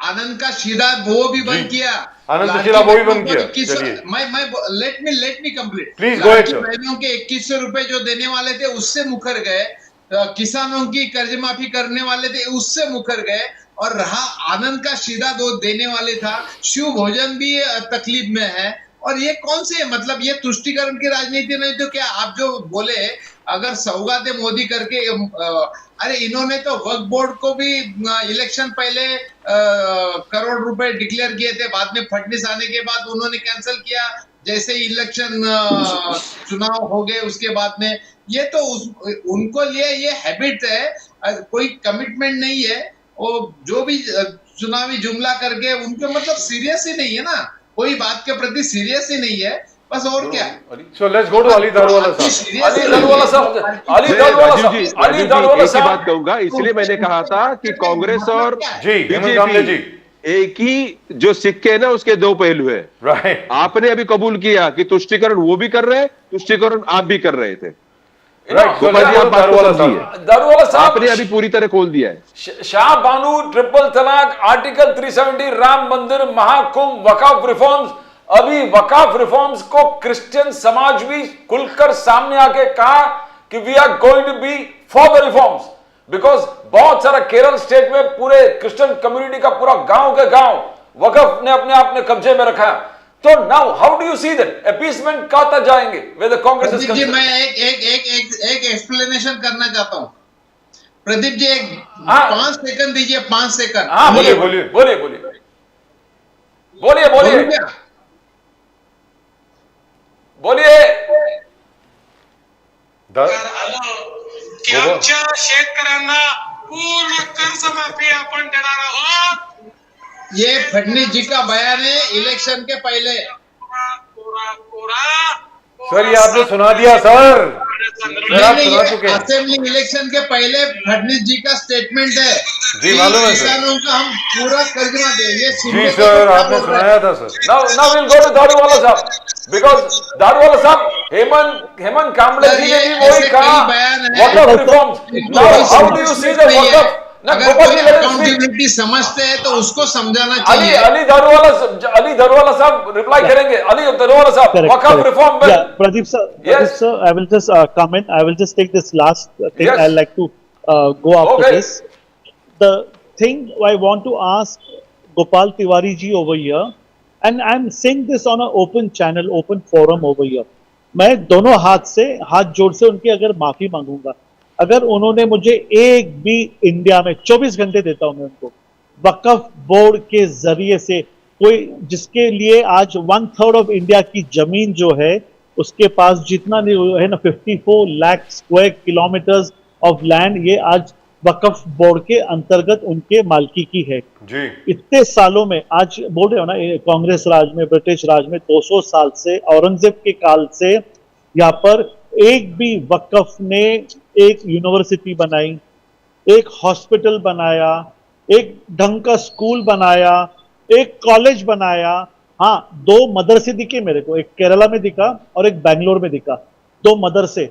आनंद का शिला वो भी बंद किया, आनंद का शिला वो भी बंद किया। चलिए मैं let me complete. Please go ahead. बहनों के 2100 रुपए जो देने वाले थे उससे मुकर गए, किसानों की कर्ज माफी करने वाले थे उससे मुकर गए, और रहा आनंद का शीरा दूध देने वाले था, शिव भोजन भी तकलीफ में है। और ये कौन से मतलब ये तुष्टिकरण की राजनीति नहीं तो क्या आप जो बोले अगर सौगातें मोदी करके अरे इन्होंने तो वक्फ बोर्ड को भी इलेक्शन पहले करोड़ रुपए डिक्लेयर किए थे, बाद में फडणवीस आने के बाद उन्होंने कैंसिल किया, जैसे इलेक्शन चुनाव हो गए उसके बाद में। ये तो उनको लिए ये हैबिट है, कोई कमिटमेंट नहीं है, वो जो भी चुनावी जुमला करके उनको मतलब सीरियस ही नहीं है ना, कोई बात के प्रति सीरियस ही नहीं है बस। और क्या? So let's go to Ali Darwala साहब। अली दारूवाला साहब, अली दारूवाला साहब, अली दारूवाला एक ही बात साहब, कहूंगा, इसलिए मैंने कहा था कि कांग्रेस और जी हेमंत कामले जी एक ही जो सिक्के है ना उसके दो पहलू है। राइट, आपने अभी कबूल किया कि तुष्टिकरण वो भी कर रहे, तुष्टिकरण आप भी कर रहे थे। राइट। गोपाल जी आप बात को समझिए, दारूवाला साहब आपने अभी पूरी तरह खोल दिया है। शाह बानू, ट्रिपल तलाक, आर्टिकल 370, राम मंदिर, महाकुंभ, वकाफ रिफॉर्म्स। अभी वकाफ रिफॉर्म्स को क्रिश्चियन समाज भी खुलकर सामने आके कहा कि we are going to be for the reforms, because बहुत सारा केरल स्टेट में पूरे क्रिश्चियन कम्युनिटी का पूरा गांव के गांव वकफ ने अपने आप ने कब्जे में रखा। तो now how do you see that appeasement कहां तक जाएंगे विद द कांग्रेस इज जी मैं एक एक्सप्लेनेशन करना चाहता हूं। प्रदीप जी एक 5 सेकंड दीजिए, 5 सेकंड। हाँ बोलिए बोलिए बोलिए बोलिए बोलिए बोलिए बोलिए। की आमच्या शेतकऱ्यांना पूर्ण कर्जमाफी आपण देणार आहोत। ये फडणवीस जी का बयान है इलेक्शन के पहले। कोरा कोरा सर ये आपने सुना दिया सर, आप सुना चुके हैं। असेंबली इलेक्शन के पहले फडणवीस जी का स्टेटमेंट है जी मालूम है सर। किसानों का हम पूरा कर्जा देंगे। जी सर आपने सुनाया था sir. Now we'll go to Daruwalla साहब, because दारूवाला साहब हेमंत कामले जी ने भी वही कहा Waqf reforms. Now how do you see the Waqf? अगर कोई अकाउंटेबिलिटी समझते हैं तो उसको समझाना चाहिए। अली दारूवाला साहब रिप्लाई करेंगे। अली दारूवाला साहब Waqf reform bill. Pradeep sir, I will just comment. I will just take this last thing. Yes. I'd like to go after Okay. this. The thing I want to ask Gopal Tiwari ji over here, and I'm saying this on an open channel, open forum over here. मैं दोनों हाथ जोड़ से उनकी अगर माफी मांगूंगा, अगर उन्होंने मुझे एक भी इंडिया में 24 घंटे देता हूं मैं उनको वक्फ बोर्ड के जरिए से, कोई जिसके लिए आज 1/3 ऑफ इंडिया की जमीन जो है उसके पास जितना नहीं है ना 54 lakh square kilometres of land, ये आज वक्फ बोर्ड के अंतर्गत उनके मालकी की है। जी इतने सालों में आज बोल रहे हो ना, कांग्रेस राज में, ब्रिटिश राज में 200 साल से, औरंगजेब के काल से यहाँ पर एक भी वक्फ ने एक यूनिवर्सिटी बनाई, एक हॉस्पिटल बनाया, एक ढंग का स्कूल बनाया, एक कॉलेज बनाया। हाँ, 2 मदरसे दिखे मेरे को, एक केरला में दिखा और एक बैंगलोर में दिखा। 2 मदरसे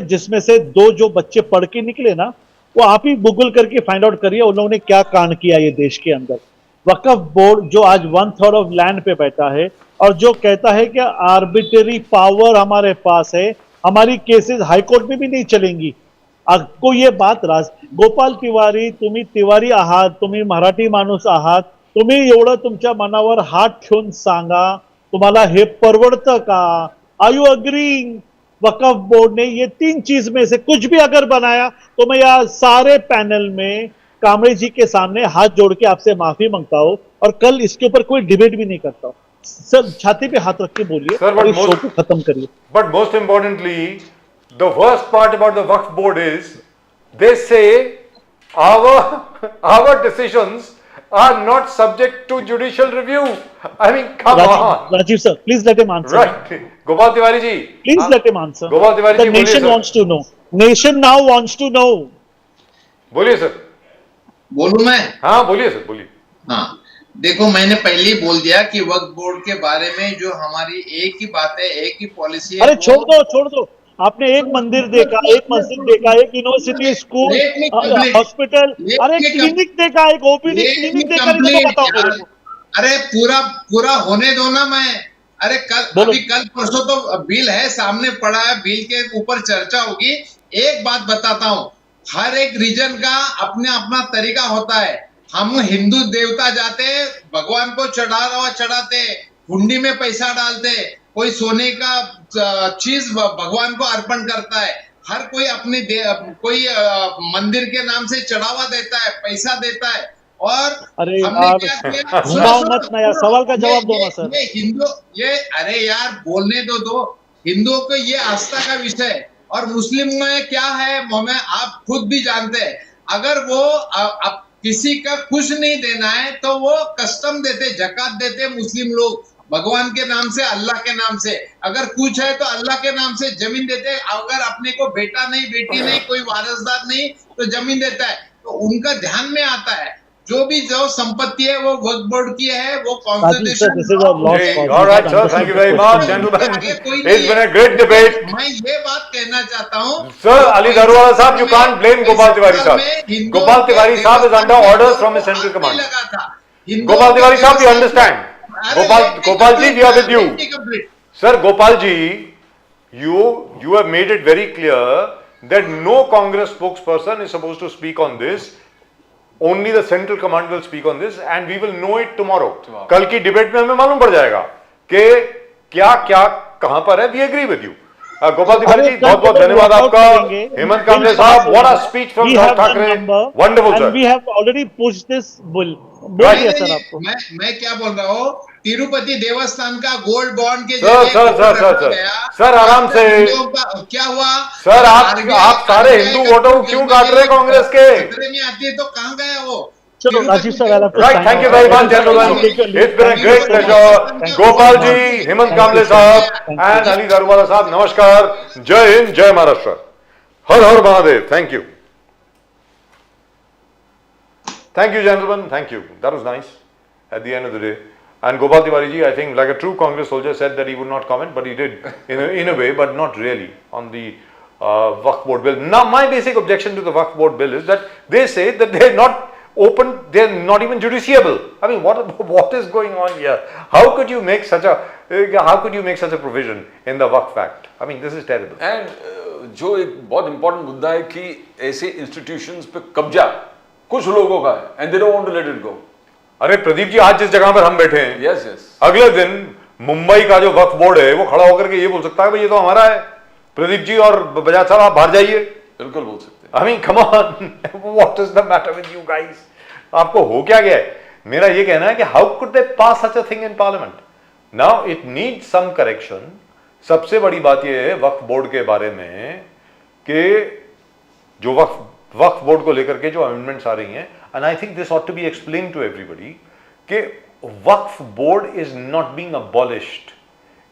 जिसमें से 2 जो बच्चे पढ़ के निकले ना, वो आप ही गूगल करके फाइंड आउट करिए उन लोगों ने क्या कांड किया ये देश के अंदर। वक्फ बोर्ड जो आज 1/3 ऑफ लैंड पे बैठा है और जो कहता है कि आर्बिट्ररी पावर हमारे पास है, हमारी केसेस हाई कोर्ट में भी नहीं चलेंगी। आपको ये बात गोपाल तिवारी, तुम्ही तिवारी आहात, तुम्ही मराठी माणूस आहात, तुम्ही एवढं तुमच्या मनावर हात ठेवून सांगा तुम्हाला हे परवडतं का? Are you agreeing? Waqf board ने ये 3 चीज में से कुछ भी अगर बनाया तो मैं यहाँ सारे पैनल में कामरे जी के सामने हाथ जोड़ के आपसे माफी मांगता हूं और कल इसके ऊपर कोई डिबेट भी नहीं करता हूं। सर छाती पे हाथ रख के बोलिए और इस शो को खत्म करिए। But most importantly, the worst part about the Waqf board is they say our decisions are not subject to judicial review. I mean, come on. Rajiv sir, please let him answer. Right. Gopal Tiwari ji. Please let him answer. Gopal Tiwari The ji, बोलिए nation sir. wants to know. Nation now wants to know. बोलिए sir. बोलूं मैं? हाँ बोलिए sir, बोलिए। हाँ देखो, मैंने पहले ही बोल दिया कि वक्फ बोर्ड के बारे में जो हमारी एक ही बात है, एक ही पॉलिसी है। अरे छोड़ दो। आपने एक मंदिर देखा, एक मस्जिद देखा, एक यूनिवर्सिटी, स्कूल, हॉस्पिटल, अरे क्लिनिक देखा, एक ओपीडी क्लिनिक देखा, नहीं तो बताओ मेरे को। अरे पूरा होने दो ना। मैं अरे कल परसों तो बिल है, सामने पड़ा है, बिल के ऊपर चर्चा होगी। एक बात बताता हूँ, हर एक रीजन का अपना अपना तरीका होता है, हम हिंदू देवता जाते, भगवान को चढ़ाते, हुंडी में पैसा डालते, कोई सोने का चीज भगवान को अर्पण करता है, हर कोई अपने कोई मंदिर के नाम से चढ़ावा देता है, पैसा देता है। और अरे हमने यार, क्या किया? घुमाओ मत ना यार, सवाल का जवाब दो ना सर। ये हिंदू, ये अरे यार बोलने दो। हिंदुओं को ये आस्था का विषय है, और मुस्लिम में क्या है, मोहम्मद आप खुद भी जानते हैं, अगर वो अब किसी का कुछ नहीं देना है तो वो कस्टम देते, जकात देते मुस्लिम लोग, भगवान के नाम से, अल्लाह के नाम से। अगर कुछ है तो अल्लाह के नाम से जमीन देते, अगर अपने को बेटा नहीं, बेटी नहीं, कोई वारसदार नहीं तो जमीन देता है। तो उनका ध्यान में आता है जो संपत्ति है वो वक्फ बोर्ड की है, वो constitution. All right, sir. Thank you very much, gentlemen. It's been a great debate. मैं ये बात कहना चाहता हूँ, Sir, Ali Daruwala साहब, you can't blame Gopal Tiwari साहब. Gopal Tiwari साहब is under orders from his central command. Gopal Tiwari साहब, you understand? Gopal ji, we are with you. Sir, Gopal ji, you have made it very clear that no Congress spokesperson is supposed to speak on this. Only the central command will speak on this and we will know it tomorrow. कल की debate में हमें मालूम पड़ जाएगा कि क्या क्या कहां पर है. We agree with you. Gopal Tiwari जी, बहुत बहुत धन्यवाद आपका. हेमंत कामले साहब, what a speech from Raj Thackeray. Wonderful sir. And we have already pushed this bill. बोल दिया सर आपको. मैं क्या बोल रहा हूँ, तिरुपति देवस्थान का गोल्ड बॉन्ड के सर आराम से. क्या हुआ सर, आप सारे हिंदू वोटों को क्यों काट रहे हैं कांग्रेस के? खतरे में आती है तो कहाँ गया वो? चलो Rajiv sir, right, thank you very much gentleman. It's been a great pleasure. Gopal ji, Hemant Kamle साहब एंड अली दारूवाला साहब, नमस्कार. जय हिंद, जय महाराष्ट्र. हर हर Mahadev. Thank you. Thank you, gentlemen. Thank you. That was nice at the end of the day. And Gopal Tiwari ji, I think, like a true Congress soldier, said that he would not comment, but he did in a way, but not really on the Waqf Board bill. Now, my basic objection to the Waqf Board bill is that they say that they're not open, they're not even justiciable. I mean, what is going on here? How could you make such a provision in the Waqf Act? I mean, this is terrible. And जो एक बहुत important मुद्दा है कि ऐसे institutions पे कब्जा कुछ लोगों का है, and they don't want to let it go. अरे प्रदीप जी, आज जिस जगह पर हम बैठे हैं, yes, yes. अगले दिन मुंबई का जो वक्फ बोर्ड है वो खड़ा होकर के ये बोल सकता है भाई ये तो हमारा है. प्रदीप जी और बजाज साहब, आप बाहर जाइए. बिल्कुल बोल सकते हैं. I mean, come on, what is the matter with you guys? आपको हो क्या गया है? मेरा ये कहना है कि how could they pass such a thing in parliament? Now it needs some correction. सबसे बड़ी बात ये है वक्फ बोर्ड के बारे में कि जो वक्फ बोर्ड को लेकर के जो अमेंडमेंट्स आ रही हैं, and I think this ought to be explained to everybody कि वक्फ board is not being abolished,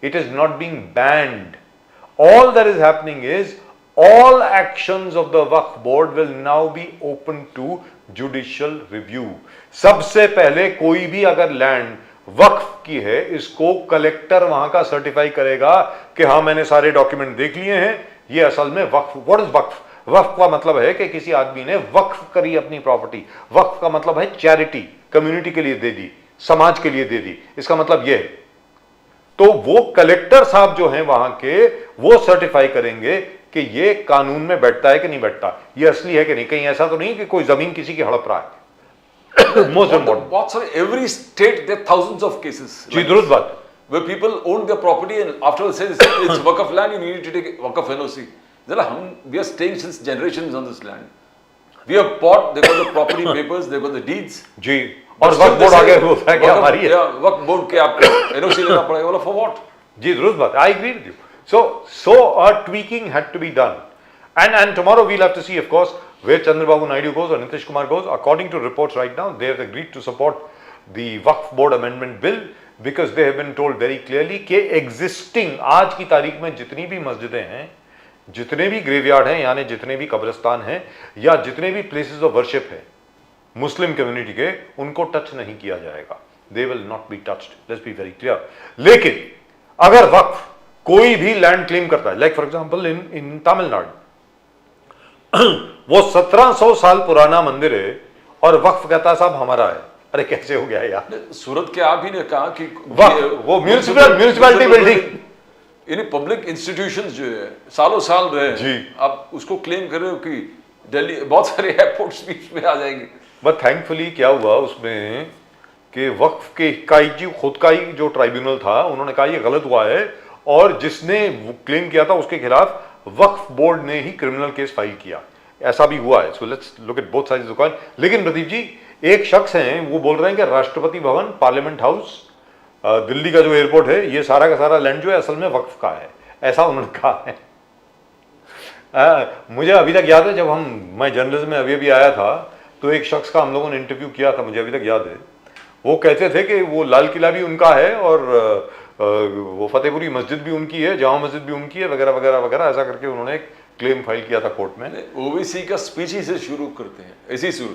it is not being banned. All that is happening is all actions of the Waqf board will now be open to judicial review. सबसे पहले कोई भी अगर land वक्फ की है, इसको collector वहां का सर्टिफाई करेगा कि हाँ मैंने सारे डॉक्यूमेंट देख लिए हैं, ये असल में वक्फ. व्हाट इज वक्फ? वक्फ का मतलब है कि किसी आदमी ने वक्फ करी अपनी प्रॉपर्टी. वक्फ का मतलब है चैरिटी, कम्युनिटी के लिए दे दी, समाज के लिए दे दी, इसका मतलब यह है. तो वो कलेक्टर साहब जो हैं वहां के, वो सर्टिफाई करेंगे कि ये कानून में बैठता है कि नहीं बैठता, ये असली है कि नहीं. कहीं ऐसा तो नहीं कि कोई जमीन किसी की हड़प रहा है. Most important, every state there are thousands of cases. जी दुरुस्त बात. Where people own their property and afterwards says it's waqf land, you need to take waqf NOC. We are staying since generations on this land. We have bought, they got the property papers, they got the deeds. जी, और वक्फ board आगे बोलता है कि हमारी है. वक्फ board के आपको NOC लेना पड़ेगा, बोला for what? जी दुरुस्त बात. I agree with you. So a tweaking had to be done, and tomorrow we'll have to see, of course, where Chandrababu Naidu goes or Nitish Kumar goes. According to reports right now, they have agreed to support the Waqf Board Amendment Bill because they have been told very clearly कि existing आज की तारीख में जितनी भी मस्जिदें हैं, जितने भी ग्रेवयार्ड हैं, यानी जितने भी कब्रिस्तान हैं या जितने भी प्लेसेस ऑफ वर्शिप हैं मुस्लिम कम्युनिटी के, उनको टच नहीं किया जाएगा. They will not be touched. Let's be very clear. लेकिन अगर वक्फ कोई भी लैंड क्लेम करता है, like for example in Tamil Nadu, वो 1700 साल पुराना मंदिर है और वक्फ कहता है साहब हमारा है. अरे कैसे हो गया यार? सूरत के आप ही ने कहा कि वो म्यूनिसिपैलिटी बिल्डिंग, यानी पब्लिक इंस्टीट्यूशंस जो है सालों साल रहे जी, आप उसको क्लेम कर रहे हो कि दिल्ली बहुत सारे एयरपोर्ट्स बीच में आ जाएंगे. बट थैंकफुली क्या हुआ उसमें कि वक्फ के खुद का ही जो ट्राइब्यूनल था उन्होंने कहा ये गलत हुआ है, और जिसने क्लेम किया था उसके खिलाफ वक्फ बोर्ड ने ही क्रिमिनल केस फाइल किया। ऐसा भी हुआ है। So let's look at both sides of the coin. लेकिन प्रदीप जी, एक शख्स हैं वो बोल रहे हैं कि राष्ट्रपति भवन, पार्लियामेंट हाउस, दिल्ली का जो एयरपोर्ट है, ये सारा का सारा लैंड जो है असल में वक्फ का है, ऐसा उन्होंने कहा है। मुझे अभी तक याद है जब मैं जर्नलिज्म में अभी आया था तो एक शख्स का हम लोगों ने इंटरव्यू किया था, मुझे अभी तक याद है। वो कहते थे कि वो लाल किला भी उनका है और वो फतेहपुरी मस्जिद भी उनकी है, जामा मस्जिद भी उनकी है, वगैरह वगैरह वगैरह, ऐसा करके उन्होंने एक क्लेम फाइल किया था कोर्ट में। ओबीसी का स्पीच ही से शुरू करते हैं, ऐसी शुरू,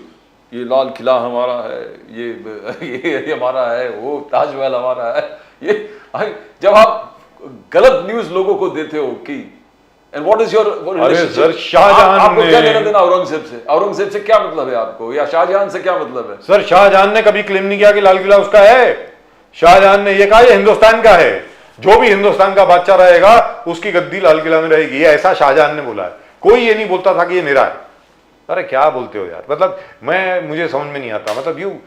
ये लाल किला हमारा है, ये हमारा है, वो ताजमहल हमारा है। ये जब आप गलत न्यूज लोगों को देते हो कि and what is your relationship, Shahjahan आपको क्या लेना देना औरंगजेब से? औरंगजेब से क्या मतलब है आपको, या शाहजहां से क्या मतलब है? सर, शाहजहां ने कभी क्लेम नहीं किया कि लाल किला उसका है। शाहजहां ने यह कहा ये हिंदुस्तान का है, जो भी हिंदुस्तान का बादशाह रहेगा उसकी गद्दी लाल किला में रहेगी, ये ऐसा शाहजहां ने बोला है। कोई ये नहीं बोलता था कि ये मेरा है। अरे क्या बोलते हो यार, मतलब मुझे समझ में नहीं आता। मतलब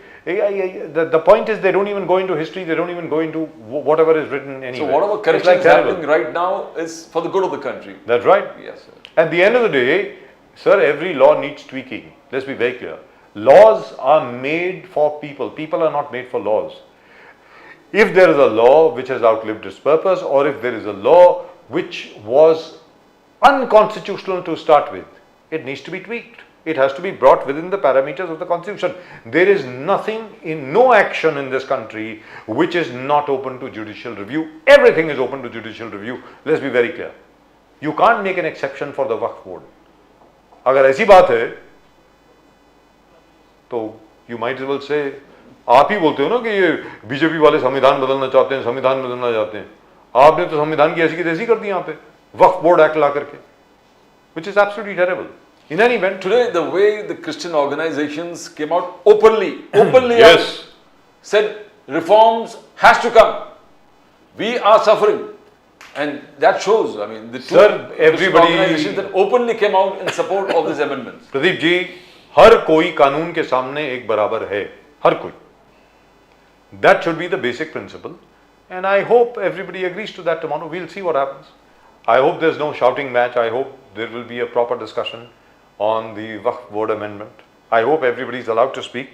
the point is they don't even go into history, they don't even go into whatever is written anywhere. So whatever correction is happening right now is for the good of the country. That's right. Yes, sir. At the end of the day, sir, every law needs tweaking. Let's be very clear. Laws are made for people. People are not made for laws. If there is a law which has outlived its purpose, or if there is a law which was unconstitutional to start with, it needs to be tweaked. It has to be brought within the parameters of the Constitution. There is nothing, no action in this country which is not open to judicial review. Everything is open to judicial review. Let's be very clear. You can't make an exception for the Waqf Board. अगर ऐसी बात है तो you might as well say, आप ही बोलते हो ना कि ये बीजेपी वाले संविधान बदलना चाहते हैं, संविधान बदलना चाहते हैं। आपने तो संविधान की ऐसी की तैसी कर दी यहाँ पे वक्फ बोर्ड एक्ट ला करके, which is absolutely terrible. In any event, today the way the Christian organizations came out openly yes, said reforms has to come. We are suffering, and that shows. I mean, the two Christian organizations that openly came out in support of these amendments. Pradeep ji, हर कोई कानून के सामने एक बराबर है, हर कोई. That should be the basic principle, and I hope everybody agrees to that tomorrow. We'll see what happens. I hope there's no shouting match. I hope there will be a proper discussion on the Waqf Board amendment. I hope everybody is allowed to speak.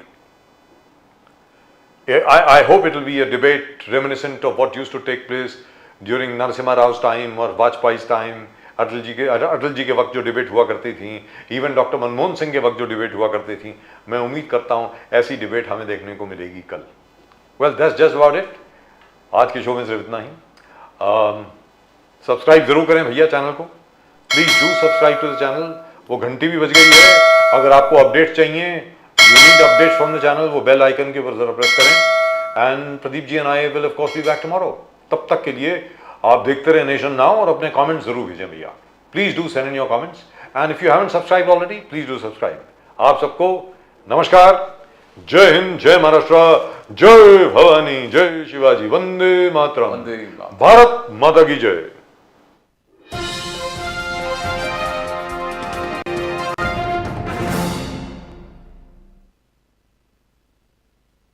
I hope it will be a debate reminiscent of what used to take place during Narasimha Rao's time or Vajpayee's time. Atal ji के वक्त जो debate हुआ करती थी, even doctor Manmohan Singh के वक्त जो debate हुआ करती थी, मैं उम्मीद करता हूँ ऐसी डिबेट हमें देखने को मिलेगी कल। Well, that's just about it. आज के शो में सिर्फ इतना ही। सब्सक्राइब जरूर करें भैया चैनल को, please do subscribe to the channel. वो घंटी भी बज गई है। अगर आपको अपडेट चाहिए, you need updates from the channel, वो बेल आइकन के ऊपर जरा प्रेस करें। And Pradeep ji and I will of course be back tomorrow. तब तक के लिए आप देखते रहे नेशन नाउ और अपने कमेंट्स जरूर भेजें भैया। Please do send in your comments, and if you haven't subscribed already, please do subscribe. आप सबको नमस्कार, जय हिंद, जय महाराष्ट्र, जय भवानी, जय शिवाजी, वंदे मातरम, भारत माता की जय।